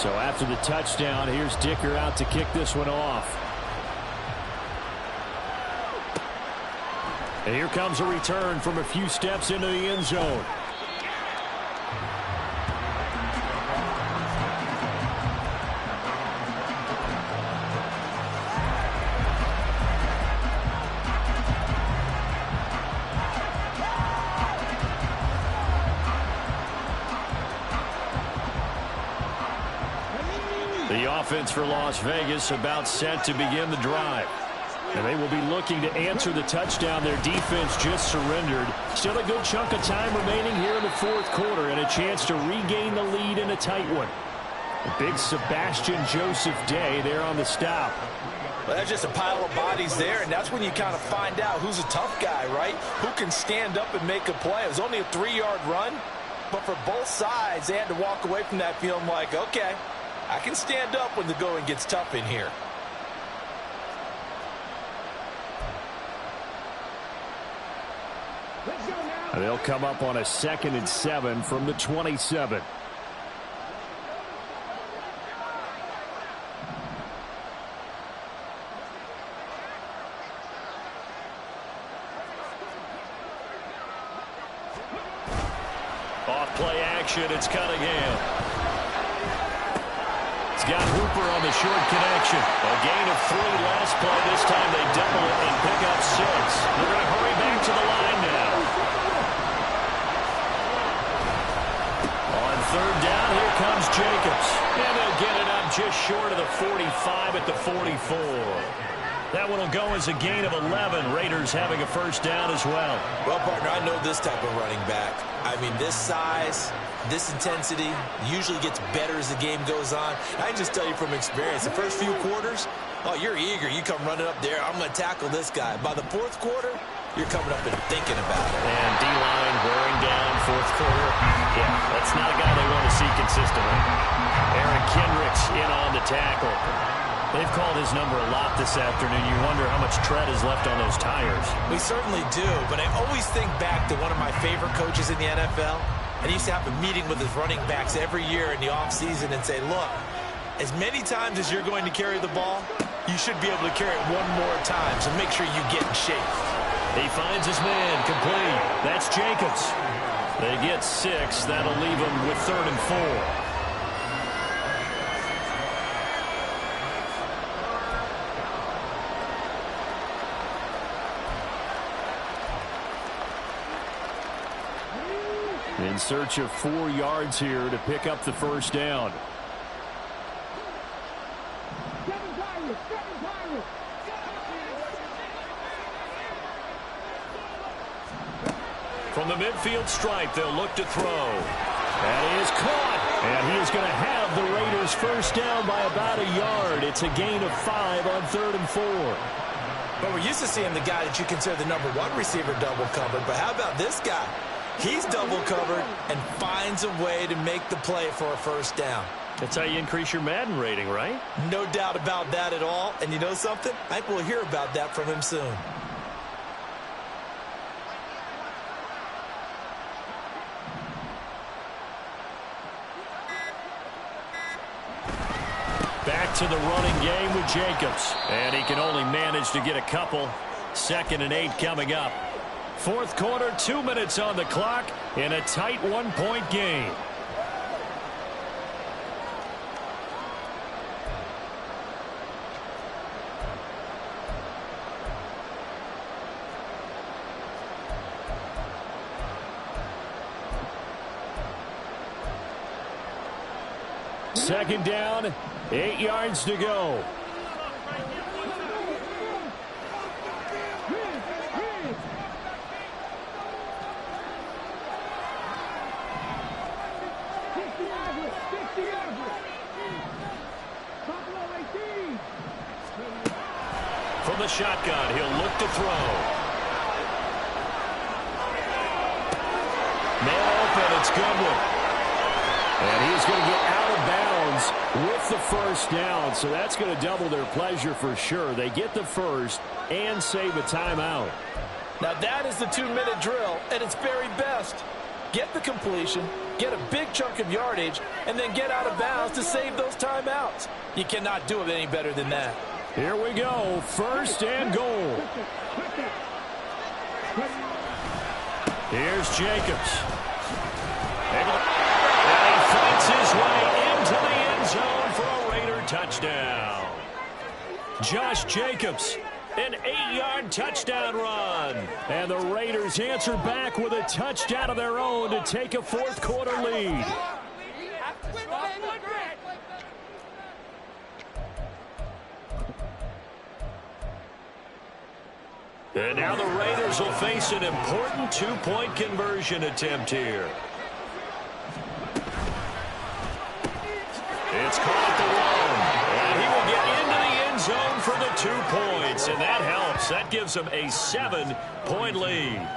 So after the touchdown, here's Dicker out to kick this one off. And here comes a return from a few steps into the end zone. The offense for Las Vegas about set to begin the drive. And they will be looking to answer the touchdown their defense just surrendered. Still a good chunk of time remaining here in the 4th quarter and a chance to regain the lead in a tight one. A big Sebastian Joseph Day there on the stop. Well, that's just a pile of bodies there, and that's when you kind of find out who's a tough guy, right? Who can stand up and make a play. It was only a 3-yard run, but for both sides, they had to walk away from that feeling like, okay, I can stand up when the going gets tough in here. They'll come up on a 2nd and 7 from the 27. Off play action, it's Cunningham. He's got Hooper on the short connection. A gain of 3 last play. This time they double it and pick up 6. They're going to hurry back to the line now. third down, here comes Jacobs. And they'll get it up just short of the 45 at the 44. That one will go as a gain of 11. Raiders having a first down as well. Well, partner, I know this type of running back. I mean, this size, this intensity usually gets better as the game goes on. I can just tell you from experience, the first few quarters, oh, you're eager. You come running up there. I'm going to tackle this guy. By the fourth quarter, you're coming up and thinking about it. And D-line wearing down fourth quarter. Yeah, that's not a guy they want to see consistently. Aaron Kendricks in on the tackle. They've called his number a lot this afternoon. You wonder how much tread is left on those tires. We certainly do, but I always think back to one of my favorite coaches in the NFL. And he used to have a meeting with his running backs every year in the offseason and say, look, as many times as you're going to carry the ball, you should be able to carry it one more time, so make sure you get in shape. He finds his man, complete. That's Jacobs. They get 6. That'll leave them with 3rd and 4. In search of 4 yards here to pick up the first down. From the midfield stripe, they'll look to throw. That is caught. And he is going to have the Raiders first down by about a yard. It's a gain of 5 on 3rd and 4. But we're used to seeing the guy that you consider the number 1 receiver double covered. But how about this guy? He's double covered and finds a way to make the play for a first down. That's how you increase your Madden rating, right? No doubt about that at all. And you know something? I think we'll hear about that from him soon. Back to the running game with Jacobs. And he can only manage to get a couple. 2nd and 8 coming up. Fourth quarter, 2 minutes on the clock in a tight 1-point game. Second down, 8 yards to go. From the shotgun, he'll look to throw. Man open, it's Goodwin. And he's going to get out of bounds with the first down, so that's going to double their pleasure for sure. They get the first and save a timeout. Now that is the 2-minute drill at its very best. Get the completion, get a big chunk of yardage, and then get out of bounds to save those timeouts. You cannot do it any better than that. Here we go, 1st and goal. Here's Jacobs. And he fights his way into the end zone for a Raider touchdown. Josh Jacobs, an 8-yard touchdown run. And the Raiders answer back with a touchdown of their own to take a fourth quarter lead. And now the Raiders will face an important 2-point conversion attempt here. It's caught at the run. And he will get into the end zone for the 2 points. And that helps. That gives them a 7-point lead.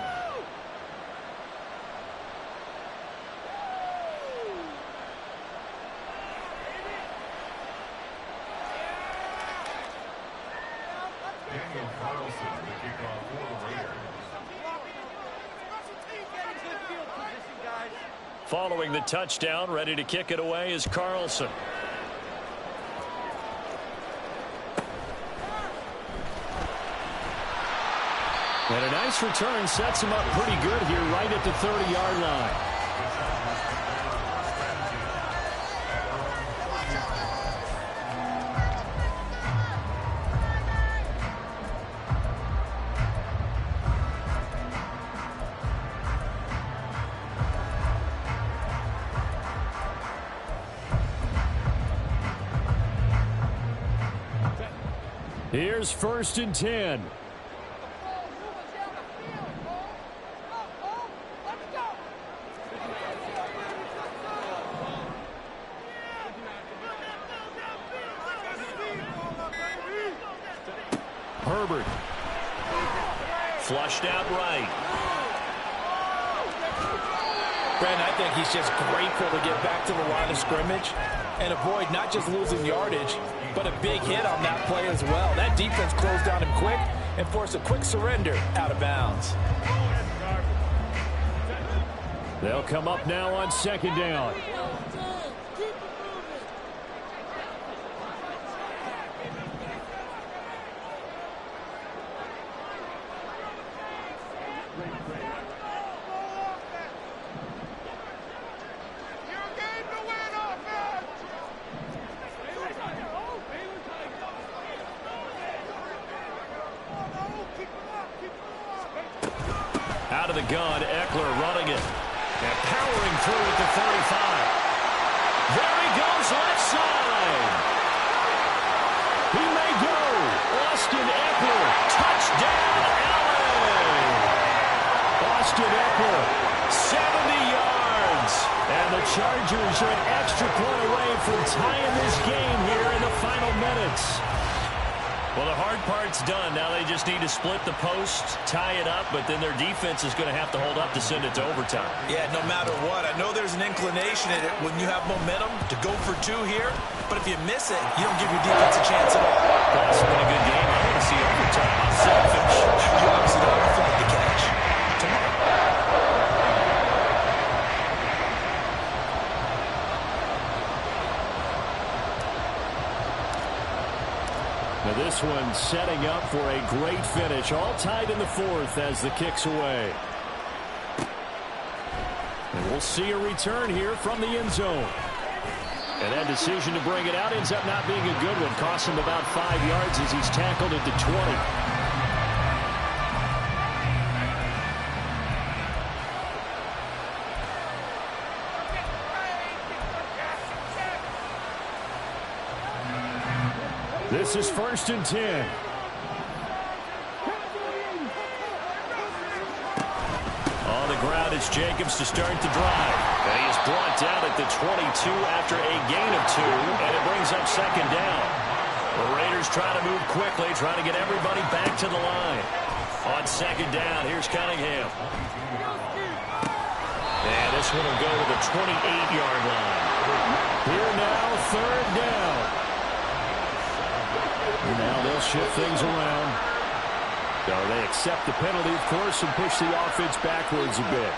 Following the touchdown, ready to kick it away is Carlson. And a nice return sets him up pretty good here right at the 30-yard line. Here's 1st and 10. Herbert. Flushed out right. Brandon, I think he's just grateful to get back to the line of scrimmage and avoid not just losing yardage, but a big hit on that play as well. That defense closed down him quick and forced a quick surrender out of bounds. They'll come up now on 2nd down. Out of the gun, Eckler running it. And powering through at the 35. There he goes, left side. He may go. Austin Eckler, touchdown, LA. Austin Eckler, 70 yards. And the Chargers are an extra point away from tying this game here in the final minutes. Well, the hard part's done. Now they just need to split the post, tie it up, but then their defense is going to have to hold up to send it to overtime. Yeah, no matter what. I know there's an inclination in it when you have momentum to go for 2 here, but if you miss it, you don't give your defense a chance at all. Well, it's been a good game. I want to see overtime. I'm selfish. You obviously don't have a flag to catch. Now this one setting up for a great finish. All tied in the 4th as the kick's away. And we'll see a return here from the end zone. And that decision to bring it out ends up not being a good one. Costs him about 5 yards as he's tackled at the 20. This is 1st and 10. On the ground, it's Jacobs to start the drive. And he is brought down at the 22 after a gain of 2, and it brings up 2nd down. The Raiders try to move quickly, trying to get everybody back to the line. On 2nd down, here's Cunningham. And this one will go to the 28-yard line. Here now, 3rd down. Now they'll shift things around. So they accept the penalty, of course, and push the offense backwards a bit.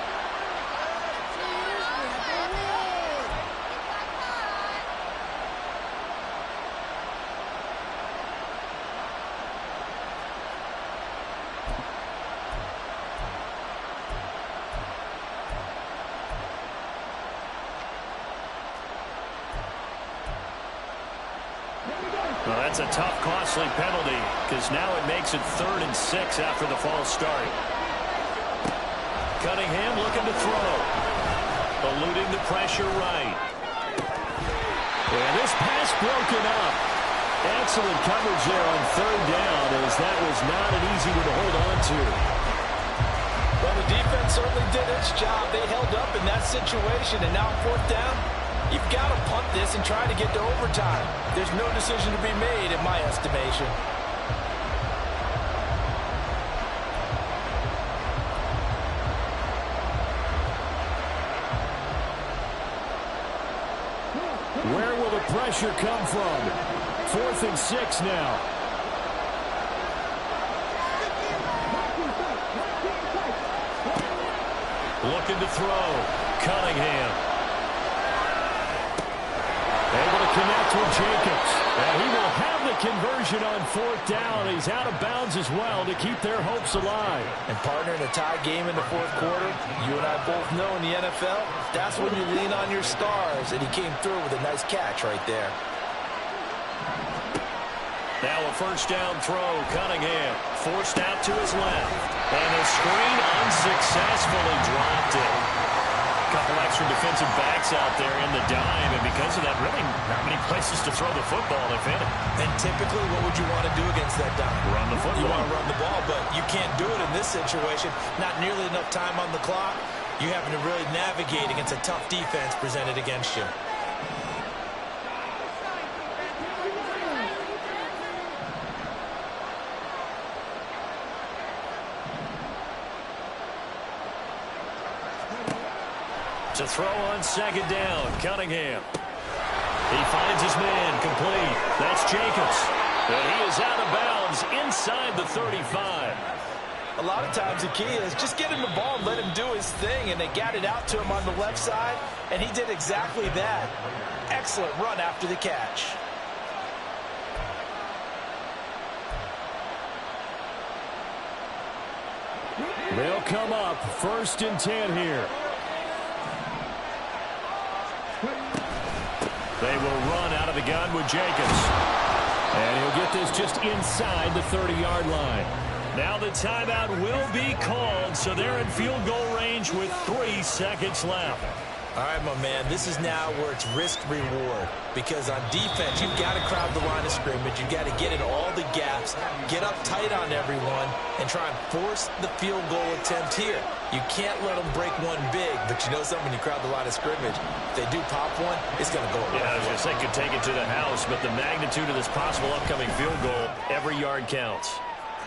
Well, that's a tough, costly penalty because now it makes it 3rd and 6 after the false start. Cunningham looking to throw. Eluding the pressure right. And this pass broken up. Excellent coverage there on 3rd down as that was not an easy one to hold on to. Well, the defense certainly did its job. They held up in that situation, and now 4th down. You've got to punt this and try to get to overtime. There's no decision to be made in my estimation. Where will the pressure come from? 4th and 6 now. Looking to throw. Cunningham. Able to connect with Jacobs. And he will have the conversion on 4th down. He's out of bounds as well to keep their hopes alive. And partner, in a tie game in the 4th quarter, you and I both know in the NFL, that's when you lean on your stars. And he came through with a nice catch right there. Now a 1st down throw. Cunningham forced out to his left. And the screen unsuccessfully dropped it. Couple extra defensive backs out there in the dime, and because of that, really not many places to throw the football, if any. And typically, what would you want to do against that dime? Run the football. You want to run the ball, but you can't do it in this situation. Not nearly enough time on the clock. You having to really navigate against a tough defense presented against you. To throw on second down, Cunningham. He finds his man complete. That's Jacobs. And he is out of bounds inside the 35. A lot of times the key is just get him the ball and let him do his thing, and they got it out to him on the left side, and he did exactly that. Excellent run after the catch. They'll come up 1st and 10 here. They will run out of the gun with Jacobs. And he'll get this just inside the 30-yard line. Now the timeout will be called, so they're in field goal range with 3 seconds left. All right, my man, this is now where it's risk-reward. Because on defense, you've got to crowd the line of scrimmage. You've got to get in all the gaps, get up tight on everyone, and try and force the field goal attempt here. You can't let them break one big, but you know something, when you crowd the line of scrimmage, if they do pop one, it's going to go. Yeah, I was going to say could take it to the house, but the magnitude of this possible upcoming field goal, every yard counts.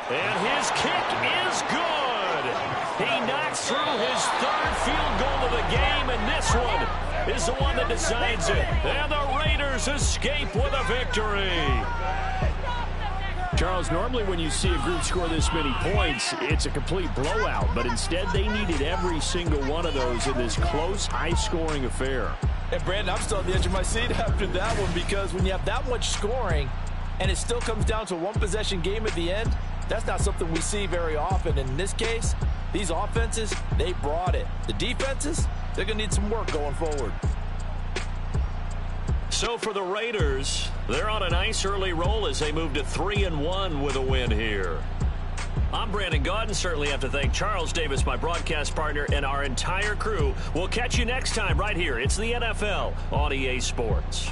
And his kick is good. He knocks through his 3rd field goal of the game, and this one is the one that decides it. And the Raiders escape with a victory. Charles, normally when you see a group score this many points, it's a complete blowout. But instead, they needed every single one of those in this close, high-scoring affair. And, Brandon, I'm still on the edge of my seat after that one, because when you have that much scoring and it still comes down to a one-possession game at the end, that's not something we see very often. In this case, these offenses, they brought it. The defenses, they're going to need some work going forward. So for the Raiders, they're on a nice early roll as they move to 3-1 with a win here. I'm Brandon Gaudin. Certainly have to thank Charles Davis, my broadcast partner, and our entire crew. We'll catch you next time right here. It's the NFL on EA Sports.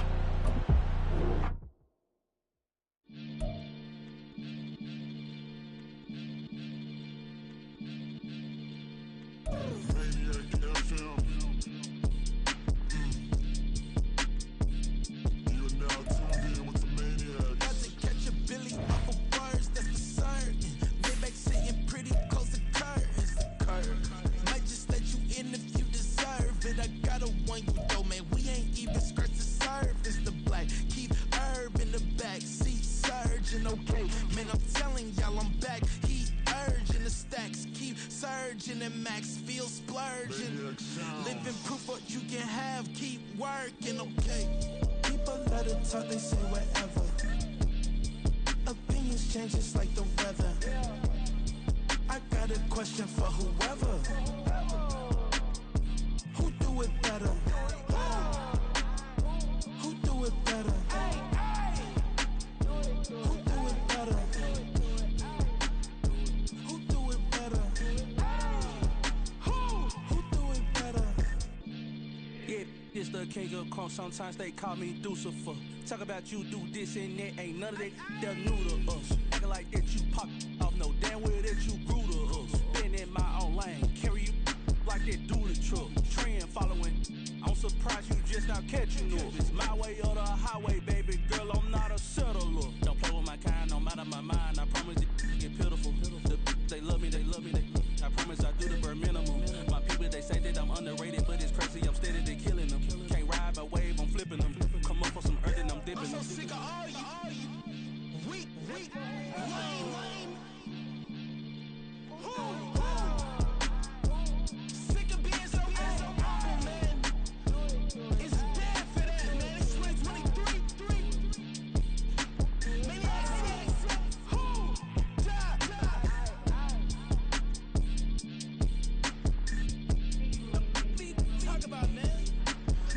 Sometimes they call me Lucifer. Talk about you do this and that. Ain't none of that they're new to us. Acting like that you pop off. No damn well that you grew to us. Been in my own lane. Carry you like that do the truck. Trend following. I'm surprised you just not catching up. It's my way or the highway, baby girl. I'm not a settler. Don't play with my kind. No matter my mind. I promise it get pitiful. They love me. I promise I do the bare minimum. My people, they say that I'm underrated, but it's crazy. I'm steady, they killing them. Can't ride my wave, I'm flipping them. Come up for some earth and I'm dipping them. I'm so sick of all you. Weak, lame. Sick of being so humble, man. It's dead for that, man. It's 2023. Talk about, man.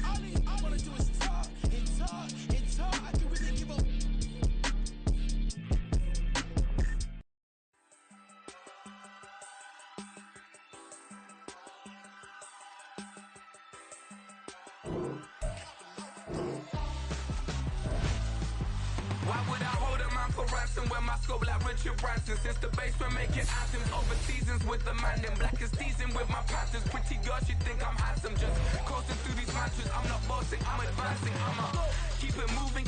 All I want to do is talk and talk and talk. I can really give up. dancing with my scope like Richard Branson. Since the basement making anthems over seasons with the man in black is teasing with my panthers. Pretty girl, she think I'm handsome. Just coasting through these mantras. I'm not bossing, I'm advancing. Keep it moving,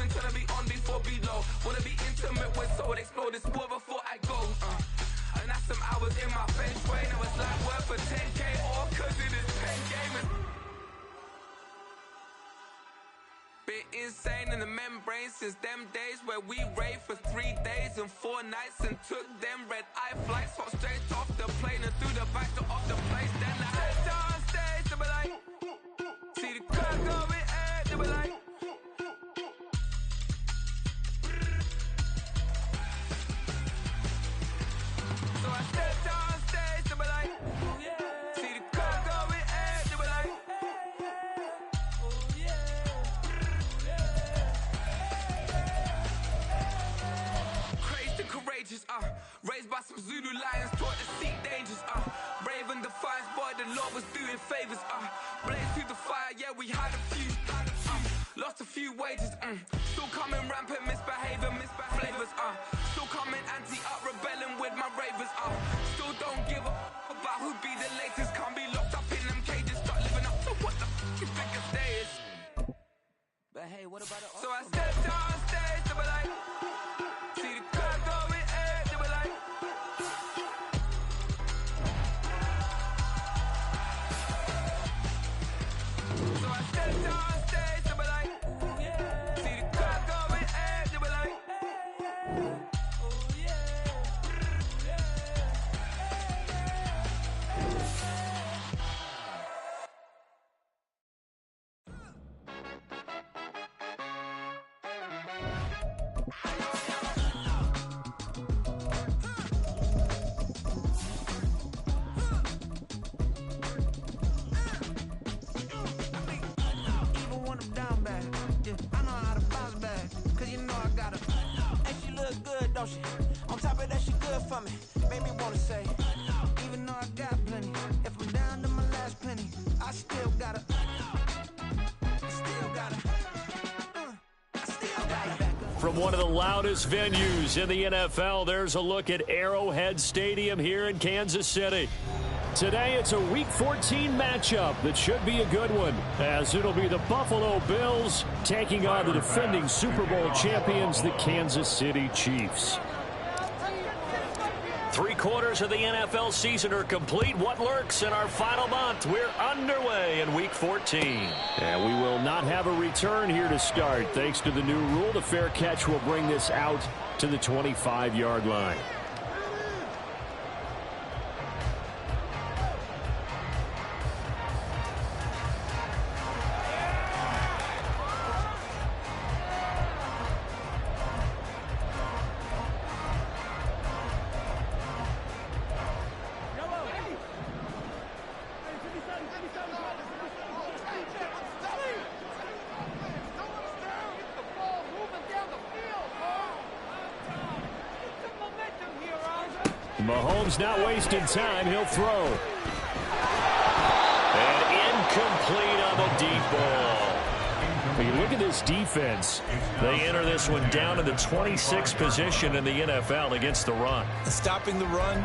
trying to be on before below. Wanna be intimate with soul, explore this war before I go. And that's some hours in my feng shui. Now it's like work for 10K, all cause it is pen gaming. Been insane in the membrane since them days where we raved for 3 days and 4 nights and took them red eye flights, hop straight off the plane and through the back door of the place. Then I head on stage, they be like, see the crowd going, they be like. So I stepped on stage, they be like, see the crowd going, they be like, crazed and courageous, raised by some Zulu lions, taught to seek dangers, brave and defiant, boy, the Lord was doing favors, blaze through the fire, yeah, we had a few, lost a few wages, still coming rampant, misbehavior, flavors, still coming anti-up, rebelling with my ravers, still don't give a about who be the latest, can't be locked up in them cages, start living up to what the f you think a day is. But hey, what about it? So I stepped on stage, they be like, see the crowd going, they be like. So I stepped on stage, they be like, see the crowd going, they be like. Even when I'm down bad, yeah, I know how to bounce back, cause you know I got her. And she look good, don't she? On top of that, she good for me. Made me wanna say, even though I got plenty, if I'm down to my last penny, I still got her. I still got her. I still got her. From one of the loudest venues in the NFL, there's a look at Arrowhead Stadium here in Kansas City. Today, it's a Week 14 matchup that should be a good one, as it'll be the Buffalo Bills taking on the defending Super Bowl champions, the Kansas City Chiefs. 3 quarters of the NFL season are complete. What lurks in our final month? We're underway in Week 14. And we will not have a return here to start. Thanks to the new rule, the fair catch will bring this out to the 25-yard line. Mahomes not wasting time. He'll throw. And incomplete on the deep ball. When you look at this defense, They enter this one down in the 26th position in the NFL against the run. Stopping the run,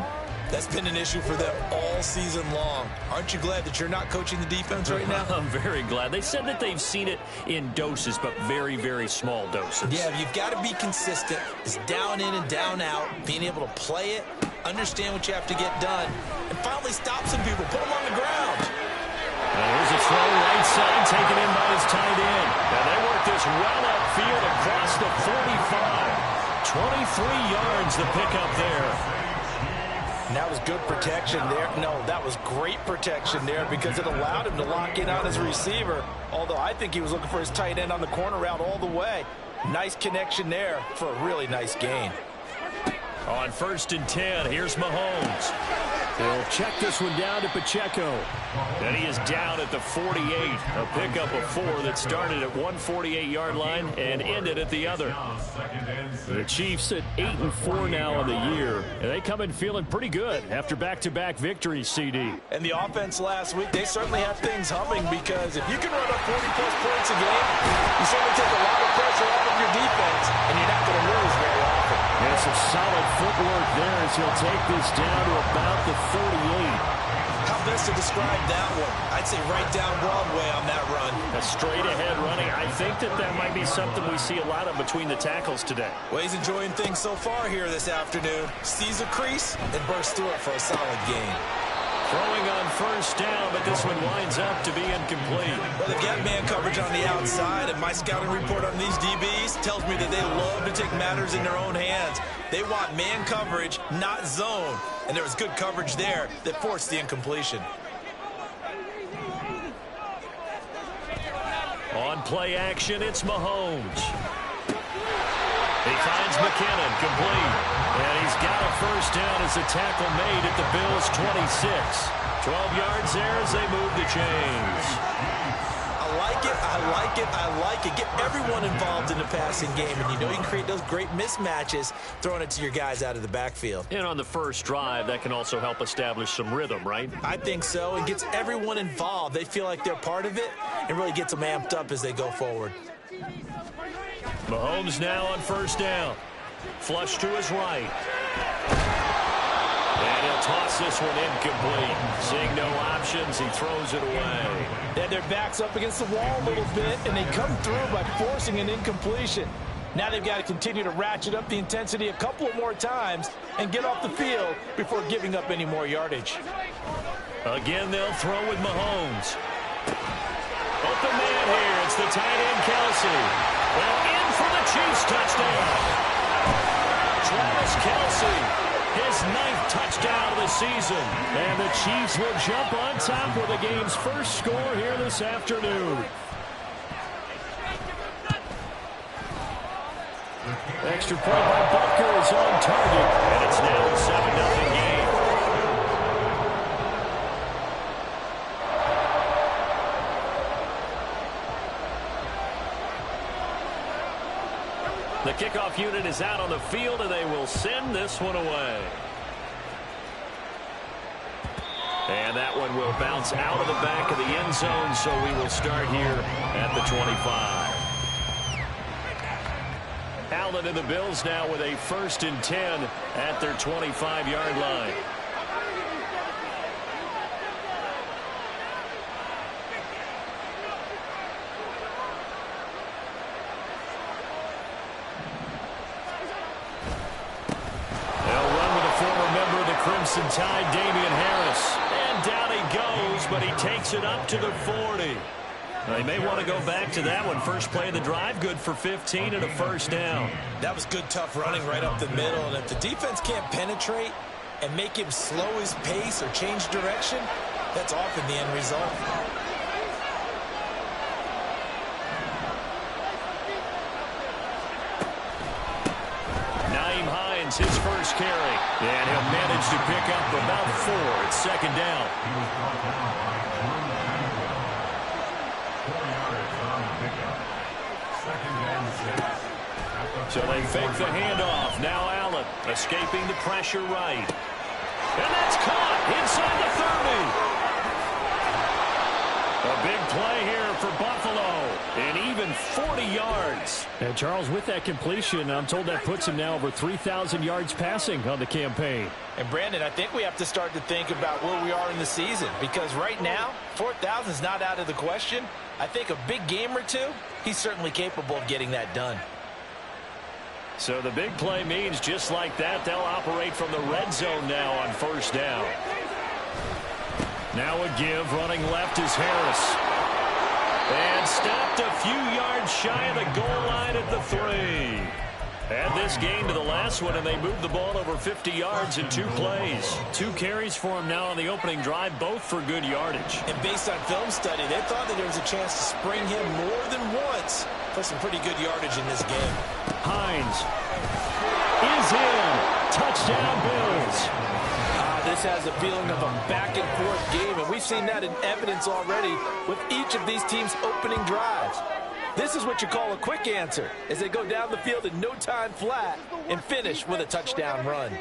that's been an issue for them all season long. Aren't you glad that you're not coaching the defense right now? I'm very glad. They said that they've seen it in doses, but very, very small doses. Yeah, you've got to be consistent. It's down in and down out, being able to play it, understand what you have to get done, and finally stop some people, put them on the ground. And here's a throw right side, taken in by his tight end. And they work this well upfield across the 45. 23 yards the pickup there. And that was good protection there. No, that was great protection there because it allowed him to lock in on his receiver, although I think he was looking for his tight end on the corner route all the way. Nice connection there for a really nice gain. On 1st and 10, here's Mahomes. He'll check this one down to Pacheco. And he is down at the 48. A pickup of 4 that started at 148-yard line and ended at the other. The Chiefs at 8-4 now on the year. And they come in feeling pretty good after back-to-back victories, CD. And the offense last week, they certainly have things humming because if you can run up 40-plus points a game, you certainly take a lot of pressure off of your defense, and you're not going to lose very often. work there as he'll take this down to about the 48. How best to describe that one? I'd say right down Broadway on that run. A straight-ahead running. I think that might be something we see a lot of between the tackles today. Well, he's enjoying things so far here this afternoon. Sees a crease and bursts through it for a solid gain. Throwing on first down, but this one winds up to be incomplete. Well, they've got man coverage on the outside, and my scouting report on these DBs tells me that they love to take matters in their own hands. They want man coverage, not zone. And there was good coverage there that forced the incompletion. On play action, it's Mahomes. He finds McKinnon, complete. And he's got a first down as a tackle made at the Bills' 26. 12 yards there as they move the chains. I like it, I like it, I like it. Get everyone involved in the passing game, and you know you can create those great mismatches throwing it to your guys out of the backfield. And on the first drive, that can also help establish some rhythm, right? I think so. It gets everyone involved. They feel like they're part of it and really gets them amped up as they go forward. Mahomes now on first down. Flush to his right. And he'll toss this one incomplete. Seeing no options, he throws it away. They had their backs up against the wall a little bit, and they come through by forcing an incompletion. Now they've got to continue to ratchet up the intensity a couple of more times and get off the field before giving up any more yardage. Again, they'll throw with Mahomes. Open man here. It's the tight end, Kelsey. Well, in for the Chiefs touchdown. Travis Kelsey. His 9th touchdown of the season. And the Chiefs will jump on top with the game's first score here this afternoon. Extra point by Butker is on target. And it's now a 7-0 game. The kickoff unit is out on the field, and they will send this one away. And that one will bounce out of the back of the end zone, so we will start here at the 25. Allen and the Bills now with a 1st and 10 at their 25-yard line. Crimson Tide, Damian Harris. And down he goes, but he takes it up to the 40. They may want to go back to that one. First play of the drive, good for 15 and a first down. That was good, tough running right up the middle. And if the defense can't penetrate and make him slow his pace or change direction, that's often the end result. His first carry, and he'll manage to pick up about 4. It's 2nd down. So they fake the handoff. Now Allen escaping the pressure right. And that's caught inside the 30. A big play here for Buffalo, and even 40 yards. And Charles, with that completion, I'm told that puts him now over 3,000 yards passing on the campaign. And Brandon, I think we have to start to think about where we are in the season, because right now 4,000 is not out of the question. I think a big game or two, he's certainly capable of getting that done. So the big play means just like that, they'll operate from the red zone now on first down. Now a give, running left is Harris. And stopped a few yards shy of the goal line at the 3. Add this game to the last one, and they moved the ball over 50 yards in 2 plays. 2 carries for him now on the opening drive, both for good yardage. And based on film study, they thought that there was a chance to spring him more than once for some pretty good yardage in this game. Hines is in. Touchdown, Bills. This has a feeling of a back-and-forth game, and we've seen that in evidence already with each of these teams' opening drives. This is what you call a quick answer, as they go down the field in no time flat and finish with a touchdown run.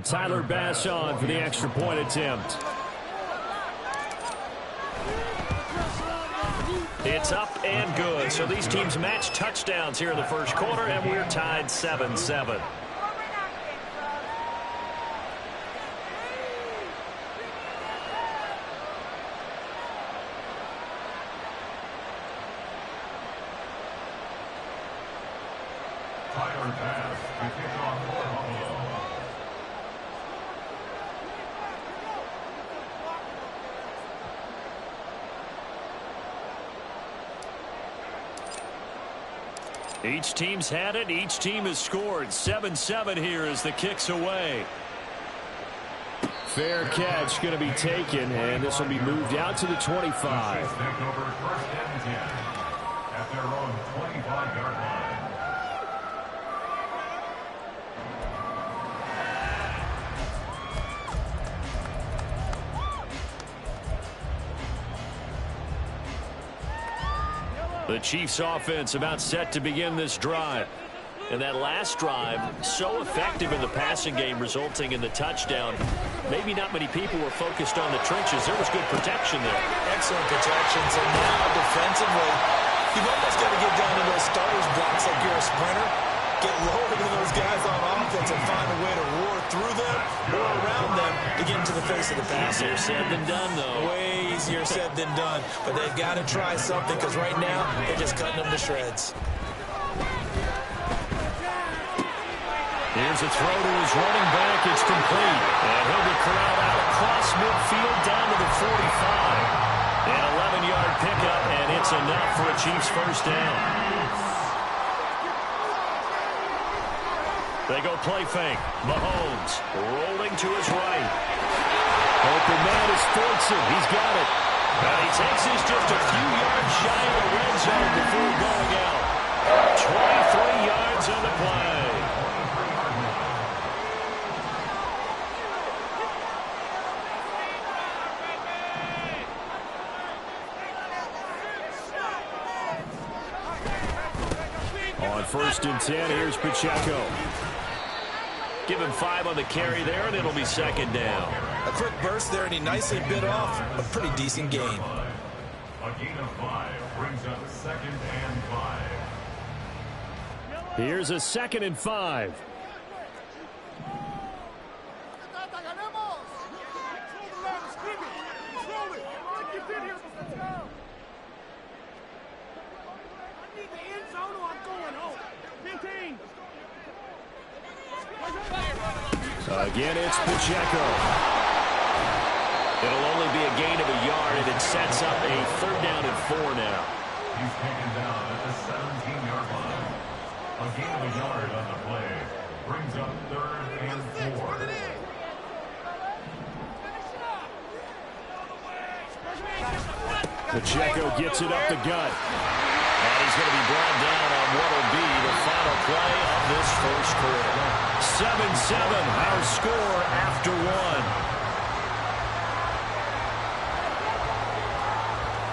Tyler Bass on for the extra point attempt. It's up and good. So these teams match touchdowns here in the first quarter, and we're tied 7-7. Tyler Bass to kick off for Buffalo. Each team's had it. Each team has scored. 7-7 here as the kick's away. Fair catch going to be taken, and this will be moved out to the 25. Take over first and 10 at their own 25-yard line. The Chiefs offense about set to begin this drive. And that last drive, so effective in the passing game, resulting in the touchdown. Maybe not many people were focused on the trenches. There was good protection there. Excellent protection. So now defensively, you've almost got to get down to those starters blocks like you're a sprinter. Get lower to those guys on offense and find a way to roar through them or around them to get into the face of the passer. Easier said than done, though. Way easier said than done. But they've got to try something because right now they're just cutting them to shreds. Here's a throw to his running back. It's complete. And he'll be corralled out across midfield down to the 45. An 11-yard pickup, and it's enough for a Chiefs first down. They go play fake. Mahomes rolling to his right. Open man is Fortson. He's got it. And he takes his just a few yards shy of the red zone before going out. 23 yards on the play. On first and 10, here's Pacheco. Give him 5 on the carry there, and it'll be second down. A quick burst there, and he nicely bit off a pretty decent gain. A gain of 5 brings up second and 5. Here's a 2nd and 5. Again, it's Pacheco. It'll only be a gain of a yard, and it sets up a 3rd down and 4 now. He's taken down at the 17-yard line. A gain of a yard on the play brings up 3rd and 4. Pacheco gets it up the gut. And he's going to be brought down on what will be the final play of this first quarter. 7-7, our score after 1.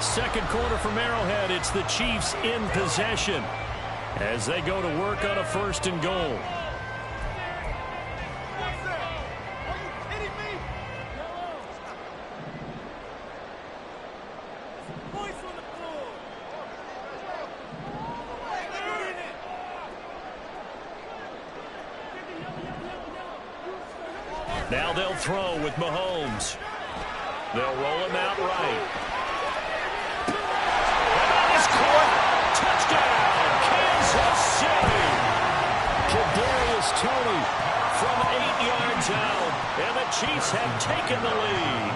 Second quarter from Arrowhead, it's the Chiefs in possession as they go to work on a 1st and goal. Now they'll throw with Mahomes. They'll roll him out right. And that is caught. Touchdown, Kansas City. Kadarius Toney From 8 yards out, and the Chiefs have taken the lead.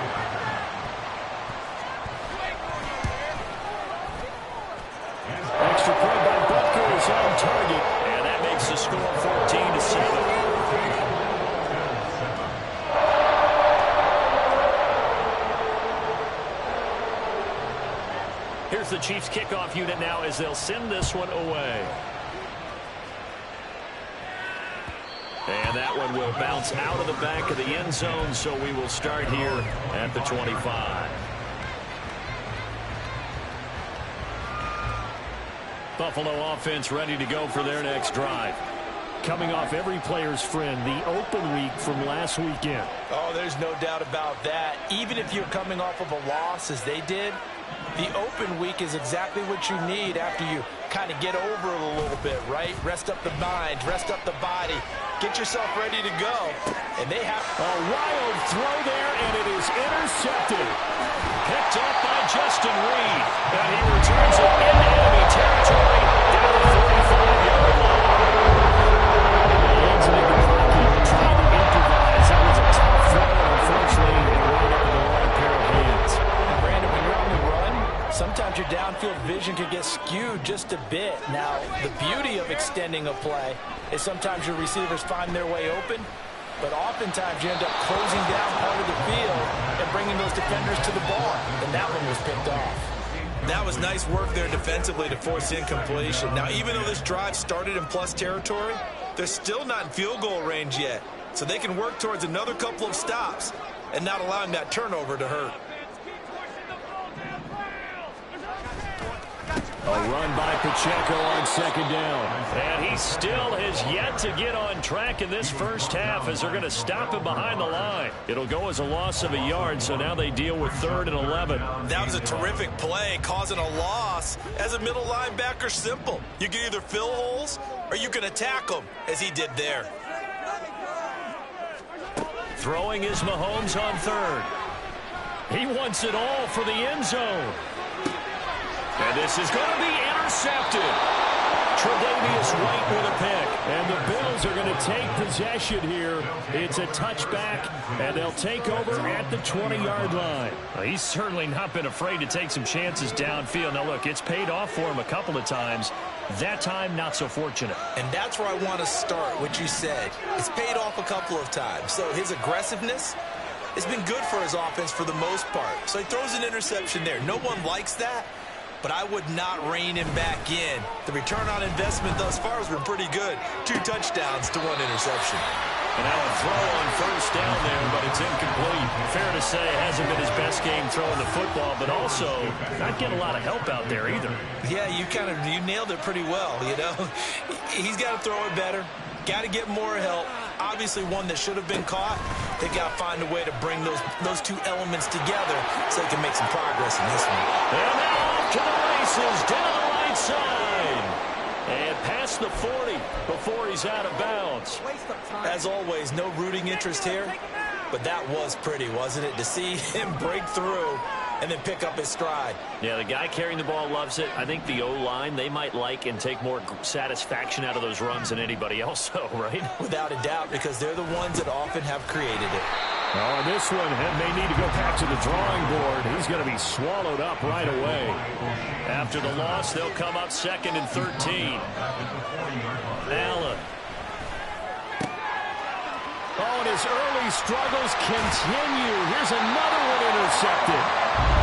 Extra point by Butker is on target. And that makes the score 14-7. Here's the Chiefs kickoff unit now as they'll send this one away. And that one will bounce out of the back of the end zone, so we will start here at the 25. Buffalo offense ready to go for their next drive. coming off every player's friend, the open week from last weekend. Oh, there's no doubt about that. Even if you're coming off of a loss as they did, the open week is exactly what you need after you kind of get over it a little bit, right? Rest up the mind, rest up the body, get yourself ready to go. And they have a wild throw there, and it is intercepted. Picked up by Justin Reed, and he returns it into enemy territory down the 45-yard line. Hands it in the pocket, trying to improvise. That was a tough throw, unfortunately, and right up in the wrong pair of hands. Brandon, when you're on the run, sometimes your downfield vision can get skewed just a bit. Now, the beauty of extending a play is sometimes your receivers find their way open, but oftentimes you end up closing down part of the field and bringing those defenders to the ball, and that one was picked off. That was nice work there defensively to force incompletion. Now, even though this drive started in plus territory, they're still not in field goal range yet, so they can work towards another couple of stops and not allowing that turnover to hurt. A run by Pacheco on second down. And he still has yet to get on track in this first half as they're going to stop him behind the line. It'll go as a loss of a yard, so now they deal with 3rd and 11. That was a terrific play, causing a loss. As a middle linebacker, simple. You can either fill holes or you can attack them, as he did there. Throwing is Mahomes on 3rd. He wants it all for the end zone. And this is going to be intercepted. Tre'Davious White with a pick. And the Bills are going to take possession here. It's a touchback, and they'll take over at the 20-yard line. Well, he's certainly not been afraid to take some chances downfield. Now, look, it's paid off for him a couple of times. That time, not so fortunate. And that's where I want to start, what you said. It's paid off a couple of times. So his aggressiveness has been good for his offense for the most part. So he throws an interception there. No one likes that, but I would not rein him back in. The return on investment thus far has been pretty good. 2 touchdowns to 1 interception. And now a throw on first down there, but it's incomplete. Fair to say it hasn't been his best game throwing the football, but also not getting a lot of help out there either. Yeah, you nailed it pretty well, you know. He's got to throw it better. Got to get more help. Obviously one that should have been caught. They got to find a way to bring those 2 elements together so they can make some progress in this one. And now off to the races down the right side. And past the 40 before he's out of bounds. As always, no rooting interest here, but that was pretty, wasn't it? To see him break through and then pick up his stride. Yeah, the guy carrying the ball loves it. I think the O-line, they might like and take more satisfaction out of those runs than anybody else, though, right? Without a doubt, because they're the ones that often have created it. Oh, this one may need to go back to the drawing board. He's going to be swallowed up right away. After the loss, they'll come up 2nd and 13. Allen. Oh, and his early struggles continue. Here's another one intercepted.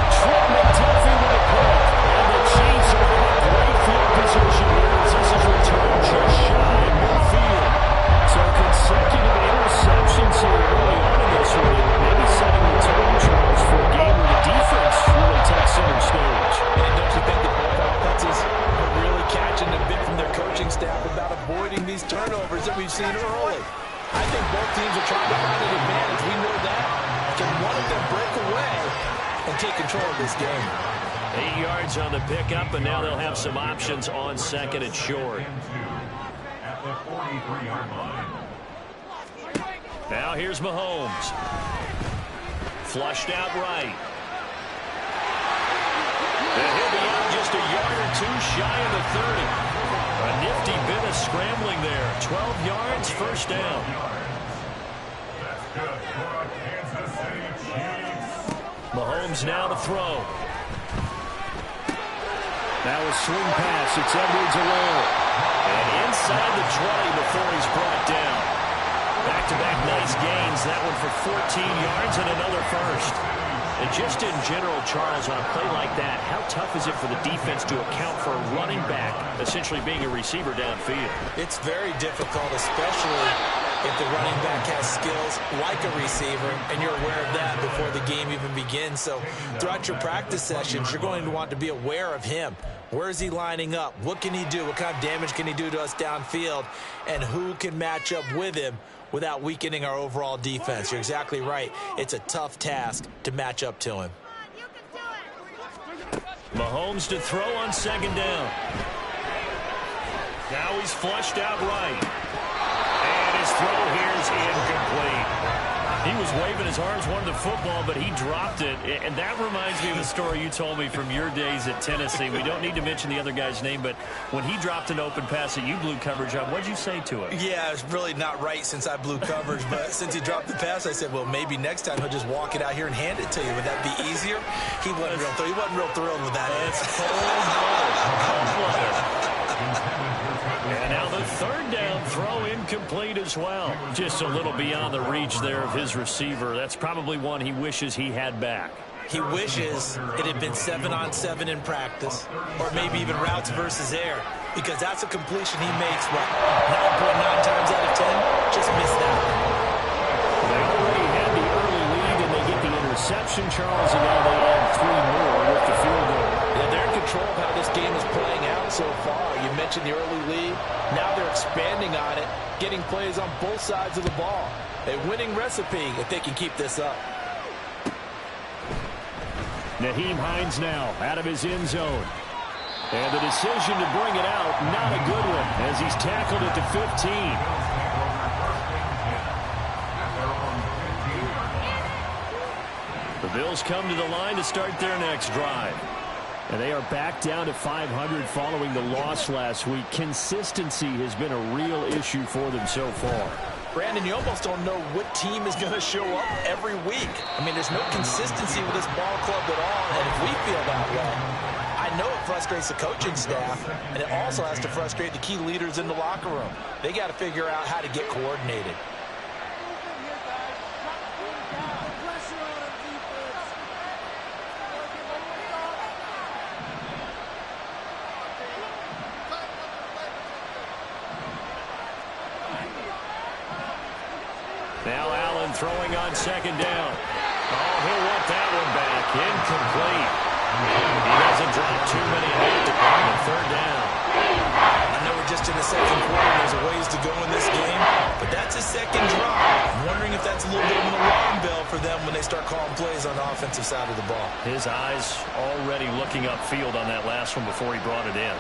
Trent McDuffie with a pick. And the Chiefs are in great field position here as this is returned just shy of midfield. So consecutive interceptions here early on in this one, and maybe setting the tone, Charles, for a game where the defense really takes center stage. And don't you think that both offenses are really catching a bit from their coaching staff about avoiding these turnovers that we've seen early? I think both teams are trying to find an advantage. We know that. Can one of them break away and take control of this game? 8 yards on the pickup, and now they'll have some options on 2nd and short. At the 43-yard line. Now here's Mahomes. Flushed out right. And he'll be out just a yard or 2 shy of the 30. A nifty bit of scrambling there. 12 yards, first down. That's good for a Kansas City Chiefs. Mahomes now to throw. Now a swing pass. It's Edwards-Helaire. And inside the 20 before he's brought down. Back-to-back nice gains. That one for 14 yards and another first. And just in general, Charles, on a play like that, how tough is it for the defense to account for a running back essentially being a receiver downfield? It's very difficult, especially if the running back has skills like a receiver, and you're aware of that before the game even begins. So throughout your practice sessions, you're going to want to be aware of him. Where is he lining up? What can he do? What kind of damage can he do to us downfield? And who can match up with him without weakening our overall defense? You're exactly right. It's a tough task to match up to him. Mahomes to throw on second down. Now he's flushed out right. And his throw here is incomplete. He was waving his arms, wanted the football, but he dropped it. And that reminds me of a story you told me from your days at Tennessee. We don't need to mention the other guy's name, but when he dropped an open pass that you blew coverage on, what did you say to him? Yeah, it's really not right since I blew coverage, but since he dropped the pass, I said, well, maybe next time he'll just walk it out here and hand it to you. Would that be easier? He wasn't real thrilled with that. It's cold-blooded. And now the third down throw incomplete as well. Just a little beyond the reach there of his receiver. That's probably one he wishes he had back. He wishes it had been 7-on-7 in practice, or maybe even routes versus air, because that's a completion he makes, what, 9.9 times out of 10? Just missed that. They already had the early lead, and they get the interception, Charles, and now they add 3 more with the field goal. Yeah, they're in control of how this game is playing out so far. You mentioned the early lead. Now they're expanding on it, getting plays on both sides of the ball. A winning recipe if they can keep this up. Nyheim Hines now out of his end zone. And the decision to bring it out, not a good one, as he's tackled at the 15. The Bills come to the line to start their next drive. And they are back down to 500 following the loss last week. Consistency has been a real issue for them so far. Brandon, you almost don't know what team is going to show up every week. I mean, there's no consistency with this ball club at all, and if we feel that way, I know it frustrates the coaching staff, and it also has to frustrate the key leaders in the locker room. They got to figure out how to get coordinated. Now Allen throwing on second down. Oh, he'll want that one back. Incomplete. He doesn't drop too many in that department. Third down. I know we're just in the second quarter. There's a ways to go in this game, but that's a second drop. I'm wondering if that's a little bit of an alarm bell for them when they start calling plays on the offensive side of the ball. His eyes already looking upfield on that last one before he brought it in.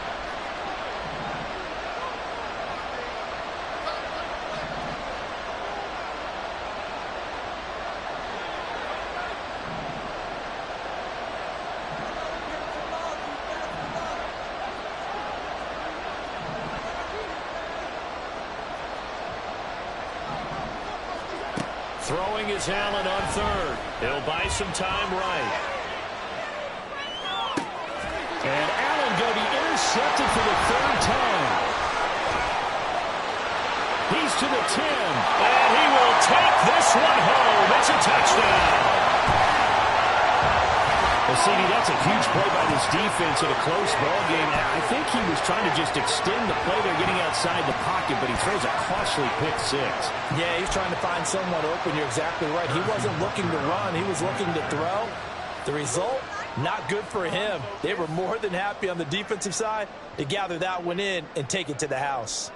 Throwing is Allen on third. He'll buy some time right. And Allen going to be intercepted for the third time. He's to the 10. And he will take this one home. It's a touchdown. Well, CD, that's a huge play by this defense in a close ball game. I think he was trying to just extend the play there, getting outside the pocket, but he throws a costly pick 6. Yeah, he's trying to find someone open. You're exactly right. He wasn't looking to run. He was looking to throw. The result, not good for him. They were more than happy on the defensive side to gather that one in and take it to the house.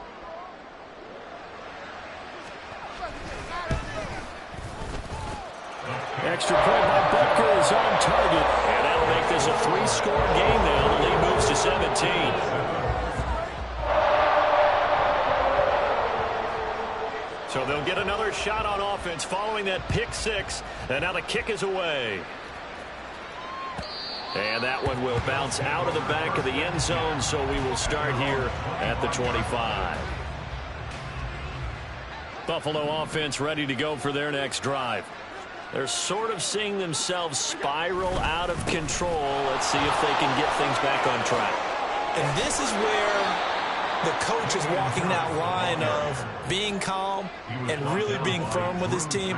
Extra point by Butker is on target. And that'll make this a 3-score game now. The lead moves to 17. So they'll get another shot on offense following that pick 6. And now the kick is away. And that one will bounce out of the back of the end zone, so we will start here at the 25. Buffalo offense ready to go for their next drive. They're sort of seeing themselves spiral out of control. Let's see if they can get things back on track. And this is where the coach is walking that line of being calm and really being firm with his team.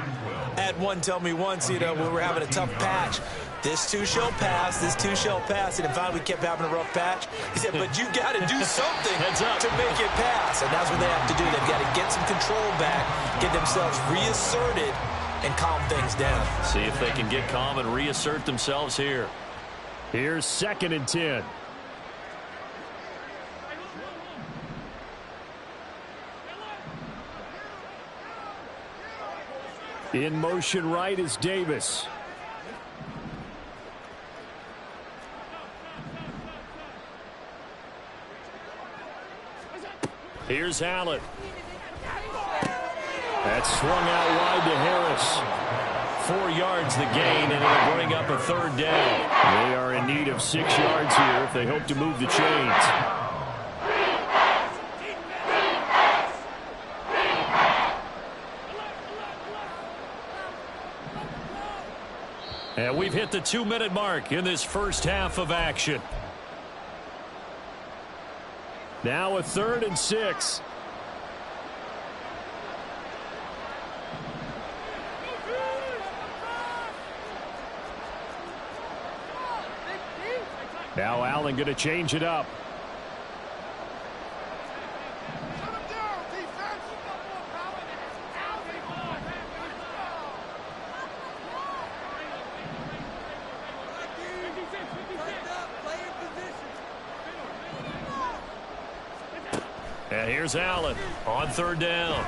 I had one tell me once, when we were having a tough patch, this too shall pass, this too shall pass. And finally we kept having a rough patch. He said, but you got to do something to make it pass. And that's what they have to do. They've got to get some control back, get themselves reasserted, and calm things down. See if they can get calm and reassert themselves here. Here's 2nd and 10. In motion right is Davis. Here's Allen. That's swung out wide to Harris. 4 yards the gain, and it'll bring up a 3rd down. They are in need of 6 yards here if they hope to move the chains. And we've hit the 2-minute mark in this first half of action. Now a 3rd and 6. Now Allen going to change it up. And here's Allen on 3rd down.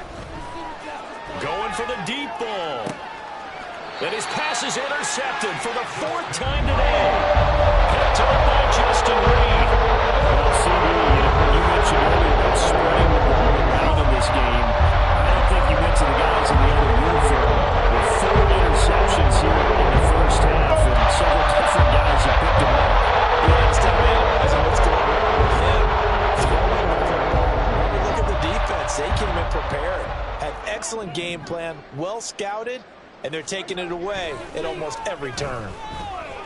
Going for the deep ball. And his pass is intercepted for the 4th time today. Picked up by Justin Reed. Well, CD, you mentioned earlier about spreading the ball around in this game. I don't think you went to the guys in the other room for with 4 interceptions here in the first half, and several different guys have picked them up. Yeah, it's time to analyze what's going on with him. Throwing the football. Look at the defense. They came in prepared. Had excellent game plan, well scouted, and they're taking it away at almost every turn.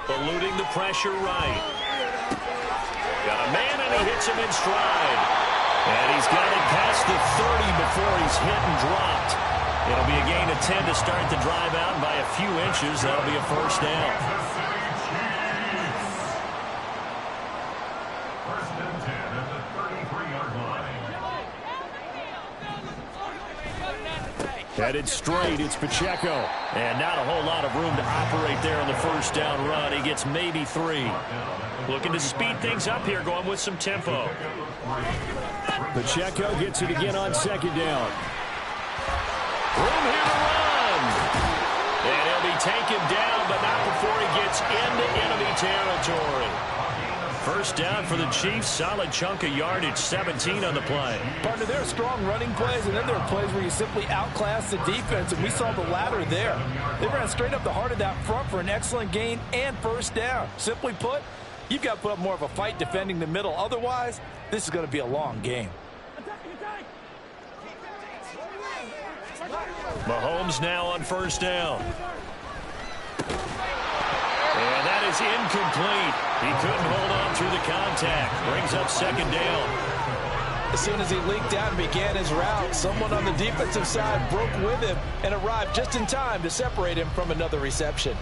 Eluding the pressure right. Got a man, and he hits him in stride. And he's got it past the 30 before he's hit and dropped. It'll be a gain of 10 to start the drive out, and by a few inches, that'll be a 1st down. First and 10 at the 33-yard line. Headed straight, it's Pacheco. And not a whole lot of room to operate there on the 1st down run. He gets maybe 3. Looking to speed things up here, going with some tempo. Pacheco gets it again on 2nd down. Room here to run. And he'll be taken down, but not before he gets into enemy territory. 1st down for the Chiefs. Solid chunk of yardage, 17 on the play. Partner, there are strong running plays, and then there are plays where you simply outclass the defense, and we saw the latter there. They ran straight up the heart of that front for an excellent gain and 1st down. Simply put, you've got to put up more of a fight defending the middle. Otherwise, this is going to be a long game. Mahomes now on 1st down. And that is incomplete. He couldn't hold on through the contact. Brings up 2nd down. As soon as he leaked out and began his route, someone on the defensive side broke with him and arrived just in time to separate him from another reception.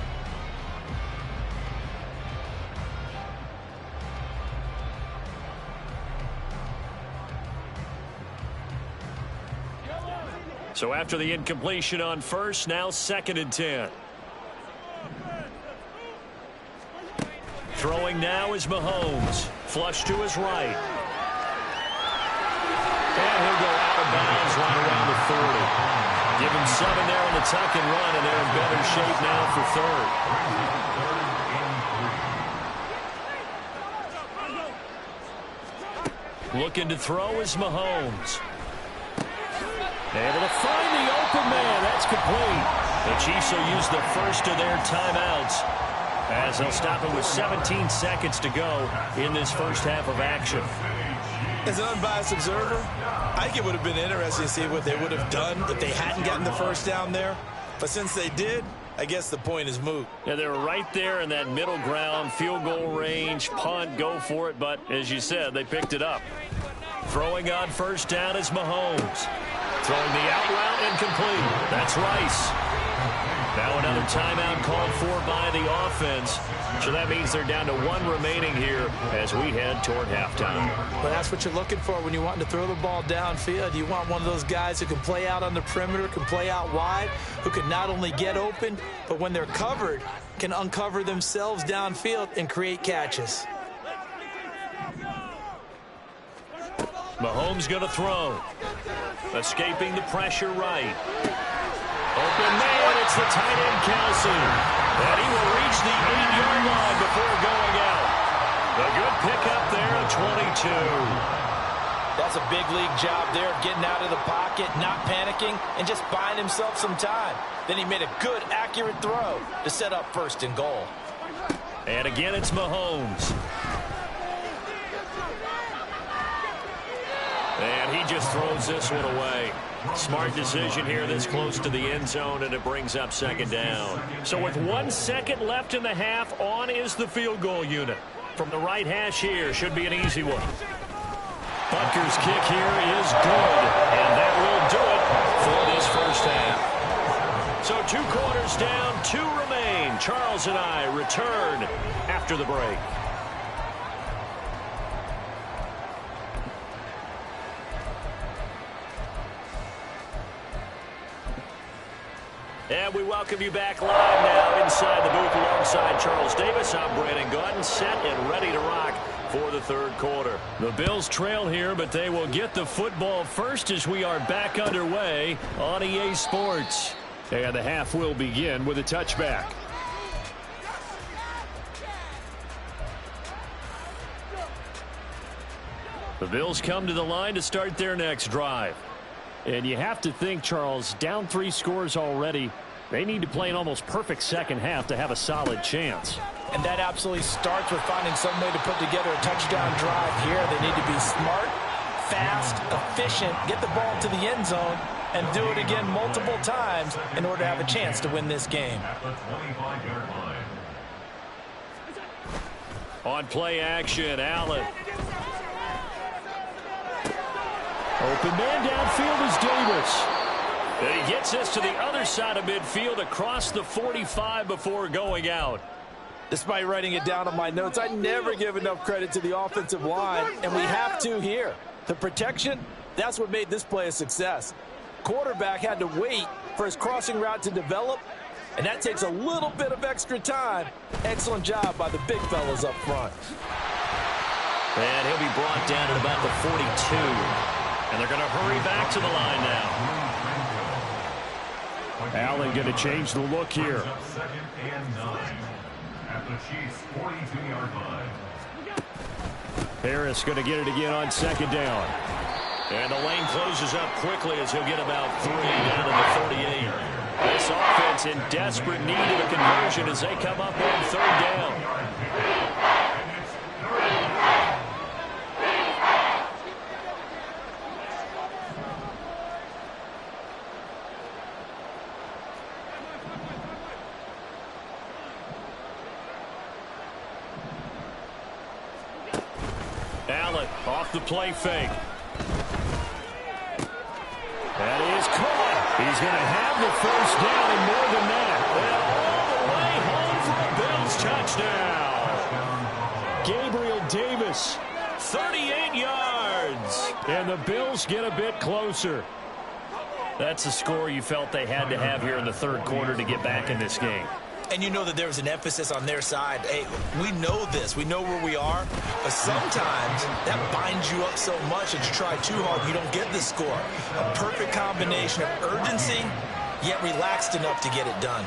So after the incompletion on 1st, now 2nd and 10. Throwing now is Mahomes. Flush to his right. And he'll go out of bounds right around the 30. Give him 7 there on the tuck and run, and they're in better shape now for 3rd. Looking to throw is Mahomes. Able to find the open man. That's complete. The Chiefs will use the first of their timeouts as they'll stop it with 17 seconds to go in this first half of action. As an unbiased observer, I think it would have been interesting to see what they would have done if they hadn't gotten the 1st down there. But since they did, I guess the point is moot. Yeah, they were right there in that middle ground, field goal range, punt, go for it. But as you said, they picked it up. Throwing on 1st down is Mahomes. Throwing the out route incomplete. That's Rice. Now another timeout called for by the offense. So that means they're down to 1 remaining here as we head toward halftime. Well, that's what you're looking for when you want to throw the ball downfield. You want one of those guys who can play out on the perimeter, can play out wide, who can not only get open, but when they're covered, can uncover themselves downfield and create catches. Mahomes going to throw. Escaping the pressure right. Open man. It's the tight end, Kelsey. And he will reach the 8-yard line before going out. A good pickup there at 22. That's a big league job there, getting out of the pocket, not panicking, and just buying himself some time. Then he made a good, accurate throw to set up first and goal. And again, it's Mahomes. And he just throws this one away. Smart decision here this close to the end zone, and it brings up second down. So with 1 second left in the half, on is the field goal unit. From the right hash here, should be an easy one. Butker's kick here is good, and that will do it for this first half. So 2 quarters down, 2 remain. Charles and I return after the break. And we welcome you back live now inside the booth alongside Charles Davis. I'm Brandon Gordon, set and ready to rock for the third quarter. The Bills trail here, but they will get the football first as we are back underway on EA Sports. And the half will begin with a touchback. The Bills come to the line to start their next drive. And you have to think, Charles, down 3 scores already. They need to play an almost perfect second half to have a solid chance. And that absolutely starts with finding some way to put together a touchdown drive here. They need to be smart, fast, efficient, get the ball to the end zone, and do it again multiple times in order to have a chance to win this game. On play action, Allen. Open man downfield is Davis. And he gets this to the other side of midfield across the 45 before going out. Despite writing it down on my notes, I never give enough credit to the offensive line, and we have to here. The protection, that's what made this play a success. Quarterback had to wait for his crossing route to develop, and that takes a little bit of extra time. Excellent job by the big fellas up front. And he'll be brought down at about the 42. And they're going to hurry back to the line now. Allen going to change the look here. Second and 9 at the Chiefs' 42-yard line. Harris going to get it again on second down. And the lane closes up quickly as he'll get about 3 down to the 48. This offense in desperate need of a conversion as they come up on third down. Allen off the play fake. That is caught. He's going to have the first down and more than that. And all the way home for a Bills touchdown. Gabriel Davis, 38 yards. And the Bills get a bit closer. That's a score you felt they had to have here in the third quarter to get back in this game. And you know that there was an emphasis on their side. Hey, we know this. We know where we are. But sometimes that binds you up so much that you try too hard and you don't get the score. A perfect combination of urgency, yet relaxed enough to get it done.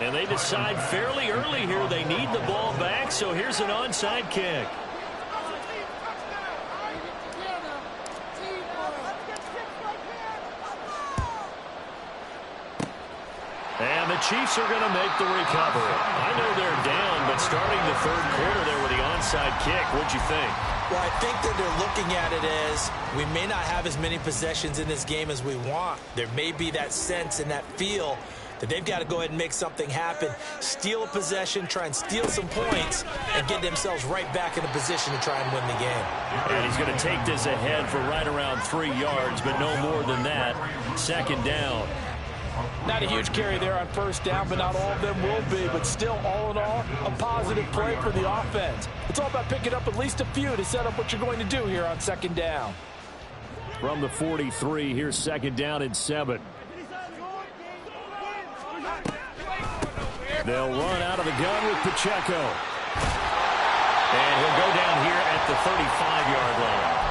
And they decide fairly early here they need the ball back, so here's an onside kick. And the Chiefs are going to make the recovery. I know they're down, but starting the third quarter there with the onside kick, what'd you think? Well, I think that they're looking at it as we may not have as many possessions in this game as we want. There may be that sense and that feel that they've got to go ahead and make something happen, steal a possession, try and steal some points, and get themselves right back in a position to try and win the game. And he's going to take this ahead for right around 3 yards, but no more than that. Second down. Not a huge carry there on first down, but not all of them will be. But still, all in all, a positive play for the offense. It's all about picking up at least a few to set up what you're going to do here on second down. From the 43, here's second down and 7. They'll run out of the gun with Pacheco. And he'll go down here at the 35-yard line.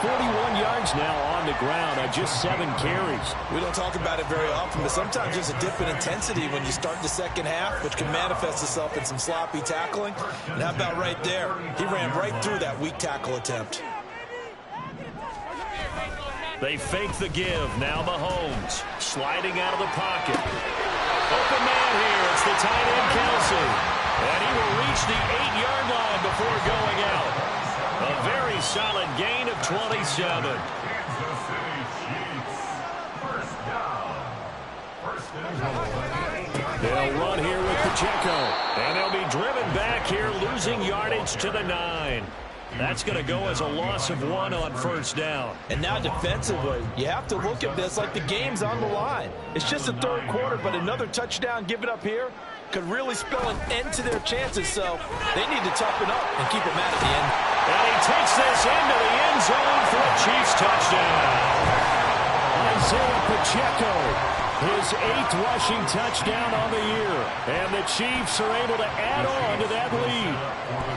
41 yards now on the ground on just 7 carries. We don't talk about it very often, but sometimes there's a dip in intensity when you start the second half, which can manifest itself in some sloppy tackling. And how about right there? He ran right through that weak tackle attempt. They fake the give. Now Mahomes sliding out of the pocket. Open man here. It's the tight end, Kelsey. And he will reach the 8-yard line before going out. A very solid gain of 27. Kansas City Chiefs. First down. First and goal. They'll run here with Pacheco. And they'll be driven back here, losing yardage to the 9. That's going to go as a loss of 1 on first down. And now defensively, you have to look at this like the game's on the line. It's just the third quarter, but another touchdown given up here could really spell an end to their chances. So they need to toughen up and keep them out at the end. And he takes this into the end zone for a Chiefs touchdown. Isaiah Pacheco, his 8th rushing touchdown on the year. And the Chiefs are able to add on to that lead.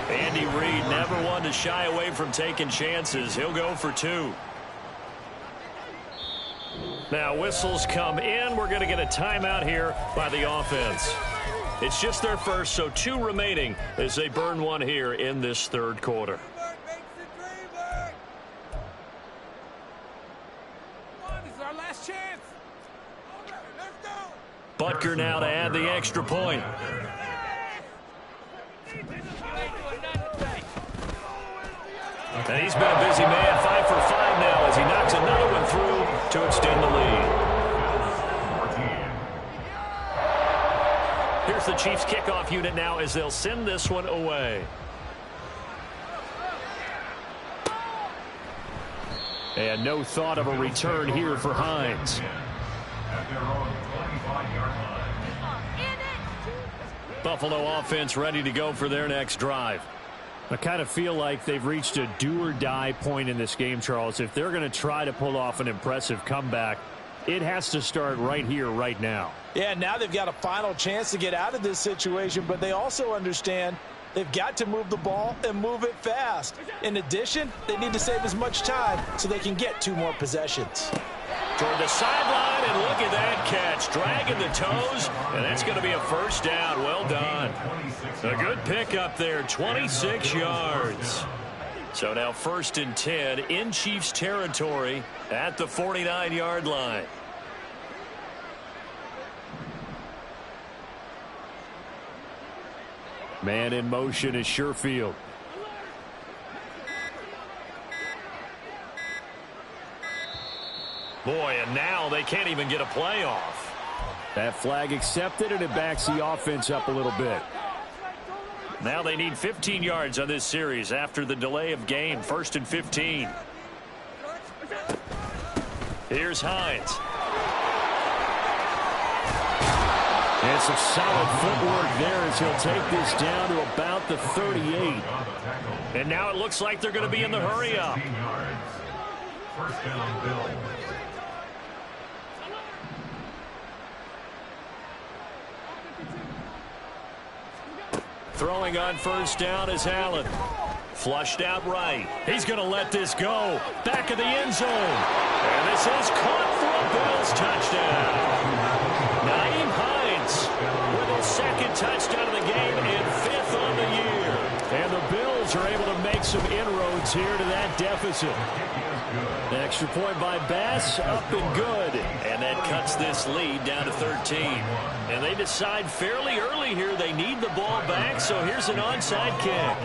Andy Reid never one to shy away from taking chances. He'll go for 2. Now whistles come in. We're going to get a timeout here by the offense. It's just their first, so 2 remaining as they burn 1 here in this third quarter. Butker now to add the extra point. And he's been a busy man, 5 for 5 now as he knocks another one through to extend the lead. Here's the Chiefs kickoff unit now as they'll send this one away. And no thought of a return here for Hines. At their own 25-yard line. Buffalo offense ready to go for their next drive. I kind of feel like they've reached a do-or-die point in this game, Charles. If they're going to try to pull off an impressive comeback, it has to start right here, right now. Yeah, now they've got a final chance to get out of this situation, but they also understand they've got to move the ball and move it fast. In addition, they need to save as much time so they can get 2 more possessions. Toward the sideline, and look at that catch. Dragging the toes, and that's going to be a first down. Well done. A good pickup there, 26 yards. So now 1st and 10 in Chiefs territory at the 49-yard line. Man in motion is Sherfield. Boy, and now they can't even get a play off. That flag accepted, and it backs the offense up a little bit. Now they need 15 yards on this series after the delay of game. 1st and 15. Here's Hines. And some solid footwork there as he'll take this down to about the 38. And now it looks like they're going to be in the hurry up. 15 yards. First down, Bill. Throwing on first down is Allen. Flushed out right. He's going to let this go. Back of the end zone. And this is caught for a Bills touchdown. Nyheim Hines with his 2nd touchdown of the game and 5th on the year. And the Bills are able to make some inroads here to that deficit. The extra point by Bass, up and good. And that cuts this lead down to 13. And they decide fairly early here they need the ball back, so here's an onside kick.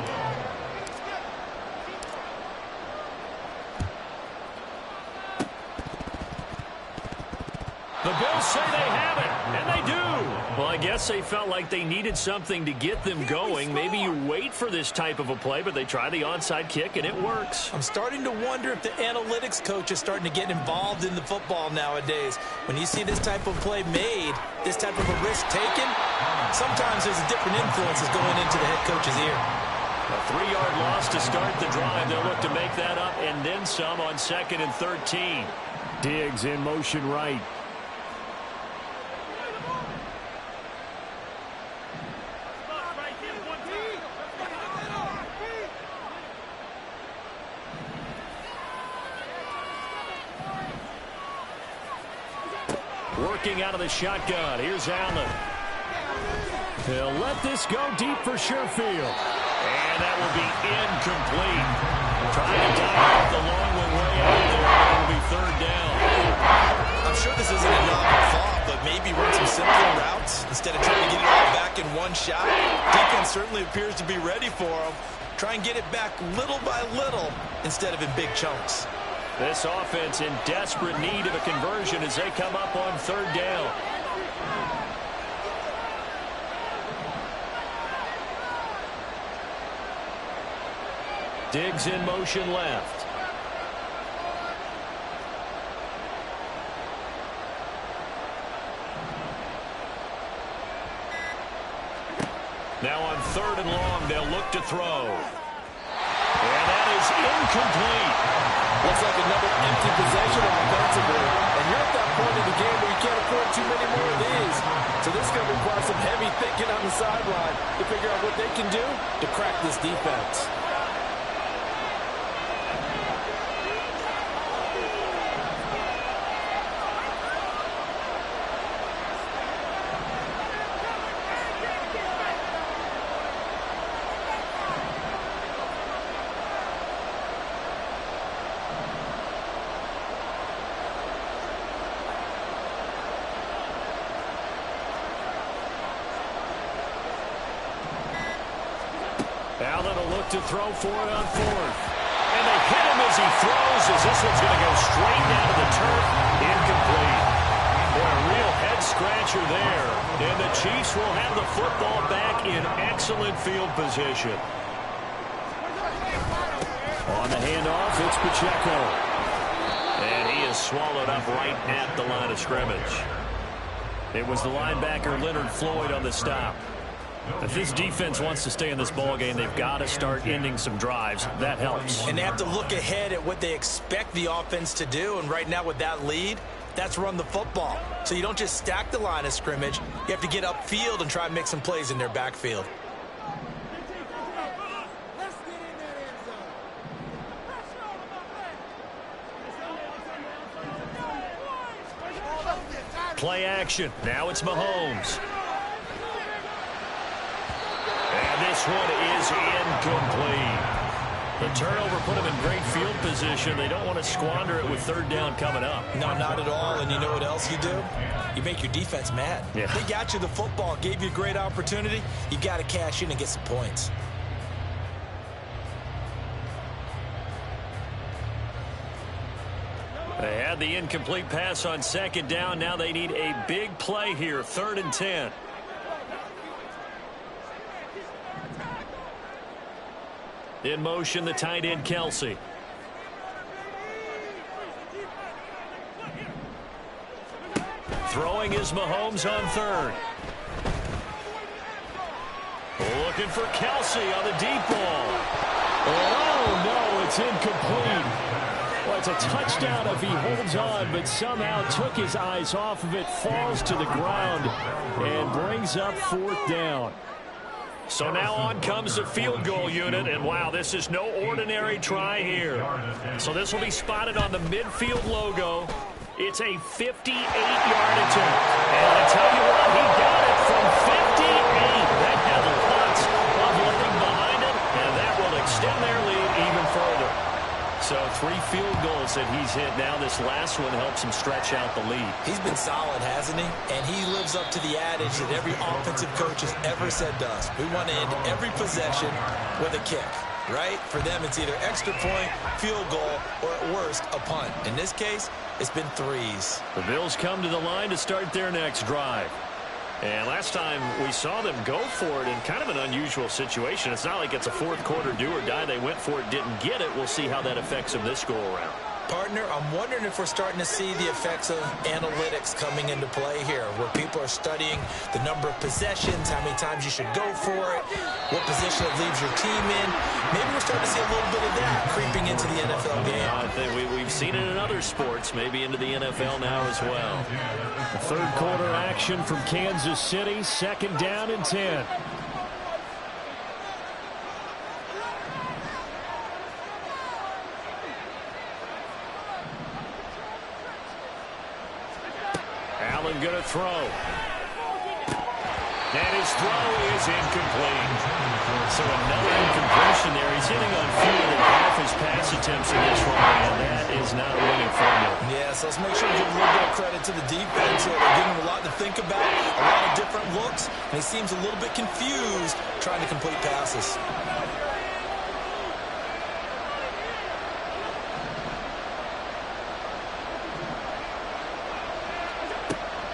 The Bills say they have it, and they do. Well, I guess they felt like they needed something to get them going. Maybe you wait for this type of a play, but they try the onside kick, and it works. I'm starting to wonder if the analytics coach is starting to get involved in the football nowadays. When you see this type of play made, this type of a risk taken, sometimes there's different influences going into the head coach's ear. A 3-yard loss to start the drive. They'll look to make that up and then some on 2nd and 13. Diggs in motion right. Working out of the shotgun. Here's Allen. He'll let this go deep for Sherfield. And that will be incomplete. Trying to dive off the long one way out there. It'll be third down. I'm sure this isn't a novel thought, but maybe run some simpler routes instead of trying to get it all back in one shot. Defense certainly appears to be ready for him. Try and get it back little by little instead of in big chunks. This offense in desperate need of a conversion as they come up on third down. Diggs in motion left. Now on third and long, they'll look to throw. And that is incomplete. Looks like another empty possession offensively. And you're at that point in the game where you can't afford too many more of these. So this is going to require some heavy thinking on the sideline to figure out what they can do to crack this defense. Allen will look to throw for it on fourth. And they hit him as he throws, as this one's going to go straight down to the turf. Incomplete. Boy, a real head-scratcher there. And the Chiefs will have the football back in excellent field position. On the handoff, it's Pacheco. And he is swallowed up right at the line of scrimmage. It was the linebacker Leonard Floyd on the stop. If this defense wants to stay in this ball game, they've got to start ending some drives. That helps. And they have to look ahead at what they expect the offense to do. And right now with that lead, that's run the football. So you don't just stack the line of scrimmage. You have to get upfield and try and make some plays in their backfield. Play action. Now it's Mahomes. And this one is incomplete. The turnover put them in great field position. They don't want to squander it with third down coming up. No, not at all. And you know what else you do? You make your defense mad. Yeah. They got you the football, gave you a great opportunity. You got to cash in and get some points. They had the incomplete pass on second down. Now they need a big play here, 3rd and 10. In motion, the tight end, Kelsey. Throwing is Mahomes on 3rd. Looking for Kelsey on the deep ball. Oh, no, it's incomplete. Well, it's a touchdown if he holds on, but somehow took his eyes off of it, falls to the ground, and brings up 4th down. So now on comes the field goal unit, and wow, this is no ordinary try here. So this will be spotted on the midfield logo. It's a 58-yard attempt. And I tell you what, he got it from 58. That had lots of living behind it, and that will extend their lead even further. So 3 field goals that he's hit now. This last one helps him stretch out the lead. He's been solid, hasn't he? And he lives up to the adage that every offensive coach has ever said to us. We want to end every possession with a kick, right? For them, it's either extra point, field goal, or at worst, a punt. In this case, it's been 3s. The Bills come to the line to start their next drive. And last time we saw them go for it in kind of an unusual situation. It's not like it's a 4th quarter do or die. They went for it, didn't get it. We'll see how that affects them this go-around. Partner, I'm wondering if we're starting to see the effects of analytics coming into play here, where people are studying the number of possessions, how many times you should go for it, what position it leaves your team in. Maybe we're starting to see a little bit of that creeping into the NFL game. I think we've seen it in other sports, maybe into the NFL now as well. The 3rd quarter action from Kansas City, 2nd down and 10. Allen going to throw. And his throw is incomplete. So another incompletion there. He's hitting on fewer than half his pass attempts in this one, and that is not a winning formula. Yes, let's make sure we give a little bit of credit to the defense here. They're giving him a lot to think about, a lot of different looks, and he seems a little bit confused trying to complete passes.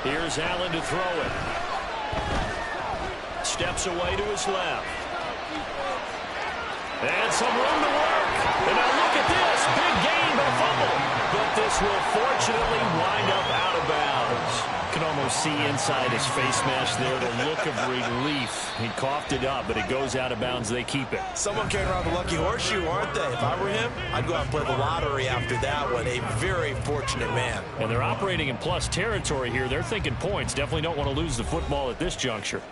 Here's Allen to throw it. Steps away to his left. And some room to work. And now look at this. Big gain, but a fumble. But this will fortunately wind up out of bounds. You can almost see inside his face mask there the look of relief. He coughed it up, but it goes out of bounds. They keep it. Someone came around the lucky horseshoe, aren't they? If I were him, I'd go out and play the lottery after that one. A very fortunate man. And they're operating in plus territory here. They're thinking points. Definitely don't want to lose the football at this juncture.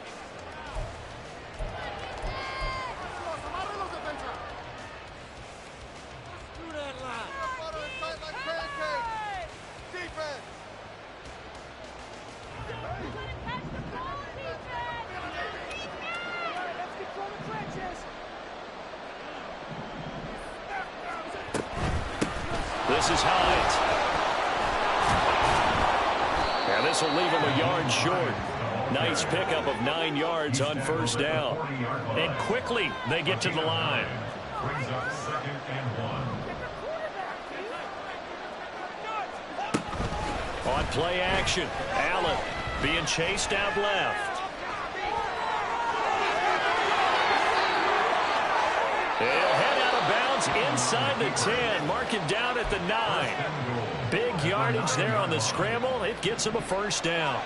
This is Hyde. And this will leave him a yard short. Nice pickup of 9 yards on first down. And quickly they get to the line. Brings up 2nd and 1. On play action, Allen being chased out left. He'll head out of bounds inside the 10, marking down at the 9. Big yardage there on the scramble. It gets him a first down.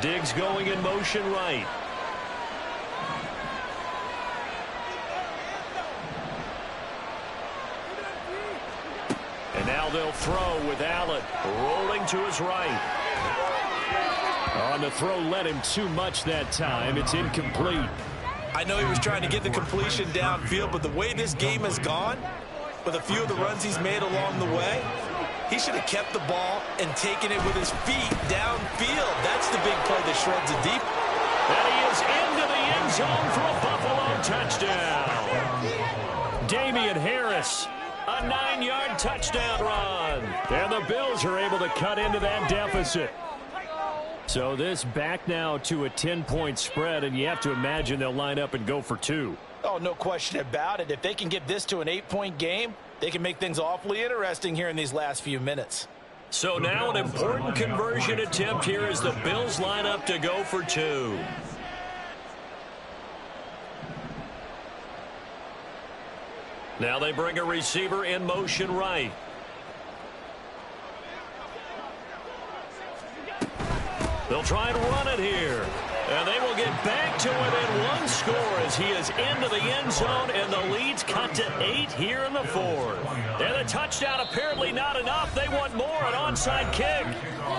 Diggs going in motion right. And now they'll throw with Allen rolling to his right. On the throw, led him too much that time. It's incomplete. I know he was trying to get the completion downfield, but the way this game has gone, with a few of the runs he's made along the way, he should have kept the ball and taken it with his feet downfield. That's the big play that shreds it deep. And he is into the end zone for a Buffalo touchdown. Damian Harris, a 9-yard touchdown run. And the Bills are able to cut into that deficit. So this back now to a 10-point spread, and you have to imagine they'll line up and go for 2. Oh, no question about it. If they can get this to an 8-point game, they can make things awfully interesting here in these last few minutes. So now an important conversion attempt here as the Bills line up to go for 2. Now they bring a receiver in motion right. They'll try and run it here. And they will get back to within 1 score as he is into the end zone, and the lead's cut to 8 here in the 4th. And the touchdown apparently not enough. They want more, an onside kick.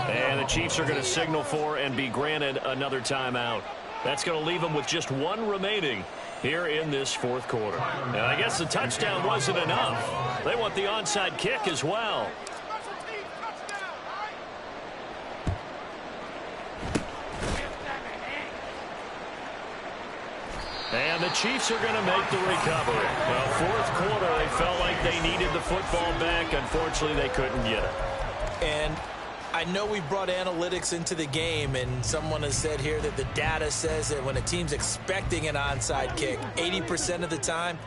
And the Chiefs are going to signal for and be granted another timeout. That's going to leave them with just 1 remaining here in this 4th quarter. And I guess the touchdown wasn't enough. They want the onside kick as well. And the Chiefs are going to make the recovery. Well, 4th quarter, they felt like they needed the football back. Unfortunately, they couldn't get it. And I know we brought analytics into the game, and someone has said here that the data says that when a team's expecting an onside kick, 80% of the time,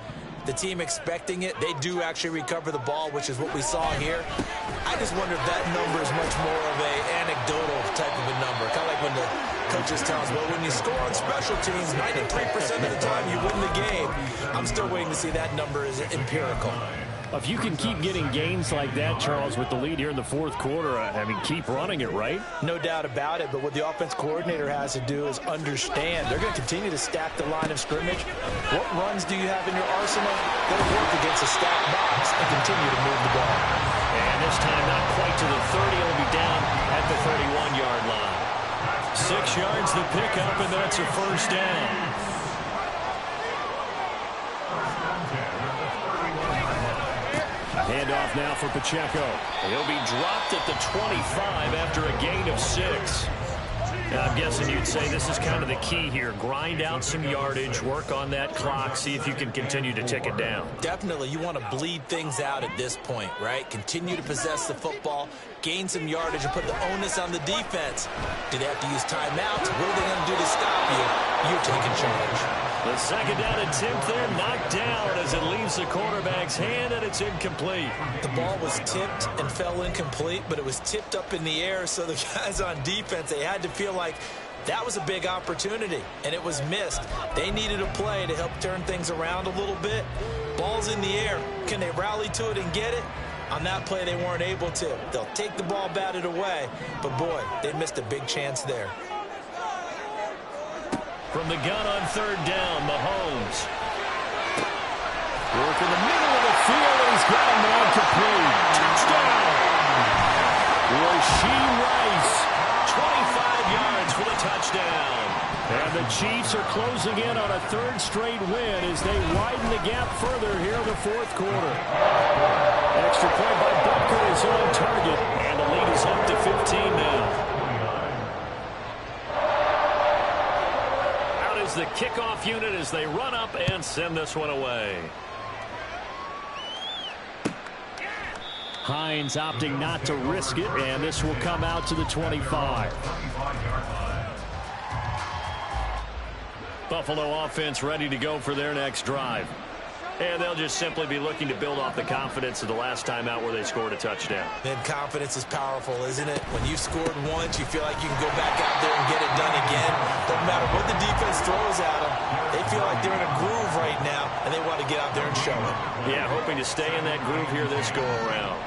the team expecting it, they do actually recover the ball, which is what we saw here. I just wonder if that number is much more of an anecdotal type of a number. Kind of like when the coaches tell us, well, when you score on special teams, 93% of the time you win the game. I'm still waiting to see that number is empirical. If you can keep getting gains like that, Charles, with the lead here in the 4th quarter, I mean, keep running it, right? No doubt about it, but what the offense coordinator has to do is understand. They're going to continue to stack the line of scrimmage. What runs do you have in your arsenal that'll work against a stacked box and continue to move the ball? And this time not quite to the 30. It'll be down at the 31-yard line. 6 yards the pickup, and that's a first down. Handoff now for Pacheco. He'll be dropped at the 25 after a gain of 6. Now, I'm guessing you'd say this is kind of the key here. Grind out some yardage, work on that clock, see if you can continue to tick it down. Definitely, you want to bleed things out at this point, right? Continue to possess the football, gain some yardage, and put the onus on the defense. Do they have to use timeouts? What are they going to do to stop you? You're taking charge. The second down attempt there knocked down as it leaves the quarterback's hand, and it's incomplete. The ball was tipped and fell incomplete, but it was tipped up in the air, so the guys on defense, they had to feel like that was a big opportunity, and it was missed. They needed a play to help turn things around a little bit. Ball's in the air. Can they rally to it and get it? On that play, they weren't able to. They'll take the ball batted away, but boy, they missed a big chance there. From the gun on third down, Mahomes. Work in the middle of the field, and he's got a man complete. Touchdown! Rasheed Rice, 25 yards for the touchdown. And the Chiefs are closing in on a third straight win as they widen the gap further here in the fourth quarter. Extra point by Butker is on target, and the lead is up to 15 now. The kickoff unit as they run up and send this one away. Hines opting not to risk it, and this will come out to the 25. Buffalo offense ready to go for their next drive. And they'll just simply be looking to build off the confidence of the last time out where they scored a touchdown. And confidence is powerful, isn't it? When you scored once, you feel like you can go back out there and get it done again. Doesn't matter what the defense throws at them. They feel like they're in a groove right now, and they want to get out there and show it. Yeah, hoping to stay in that groove here this go-around.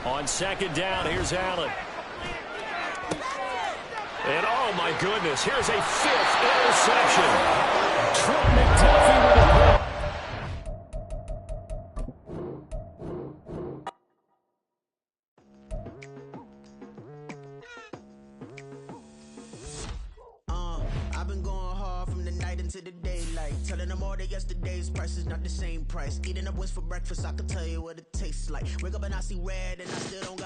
On second down, here's Allen. And oh my goodness, here's a 5th interception. Trent McDuffie with a I've been going hard from the night into the daylight, telling them all that yesterday's price is not the same price. Eating up wings for breakfast, I can tell you what it tastes like. Wake up and I see red and I still don't got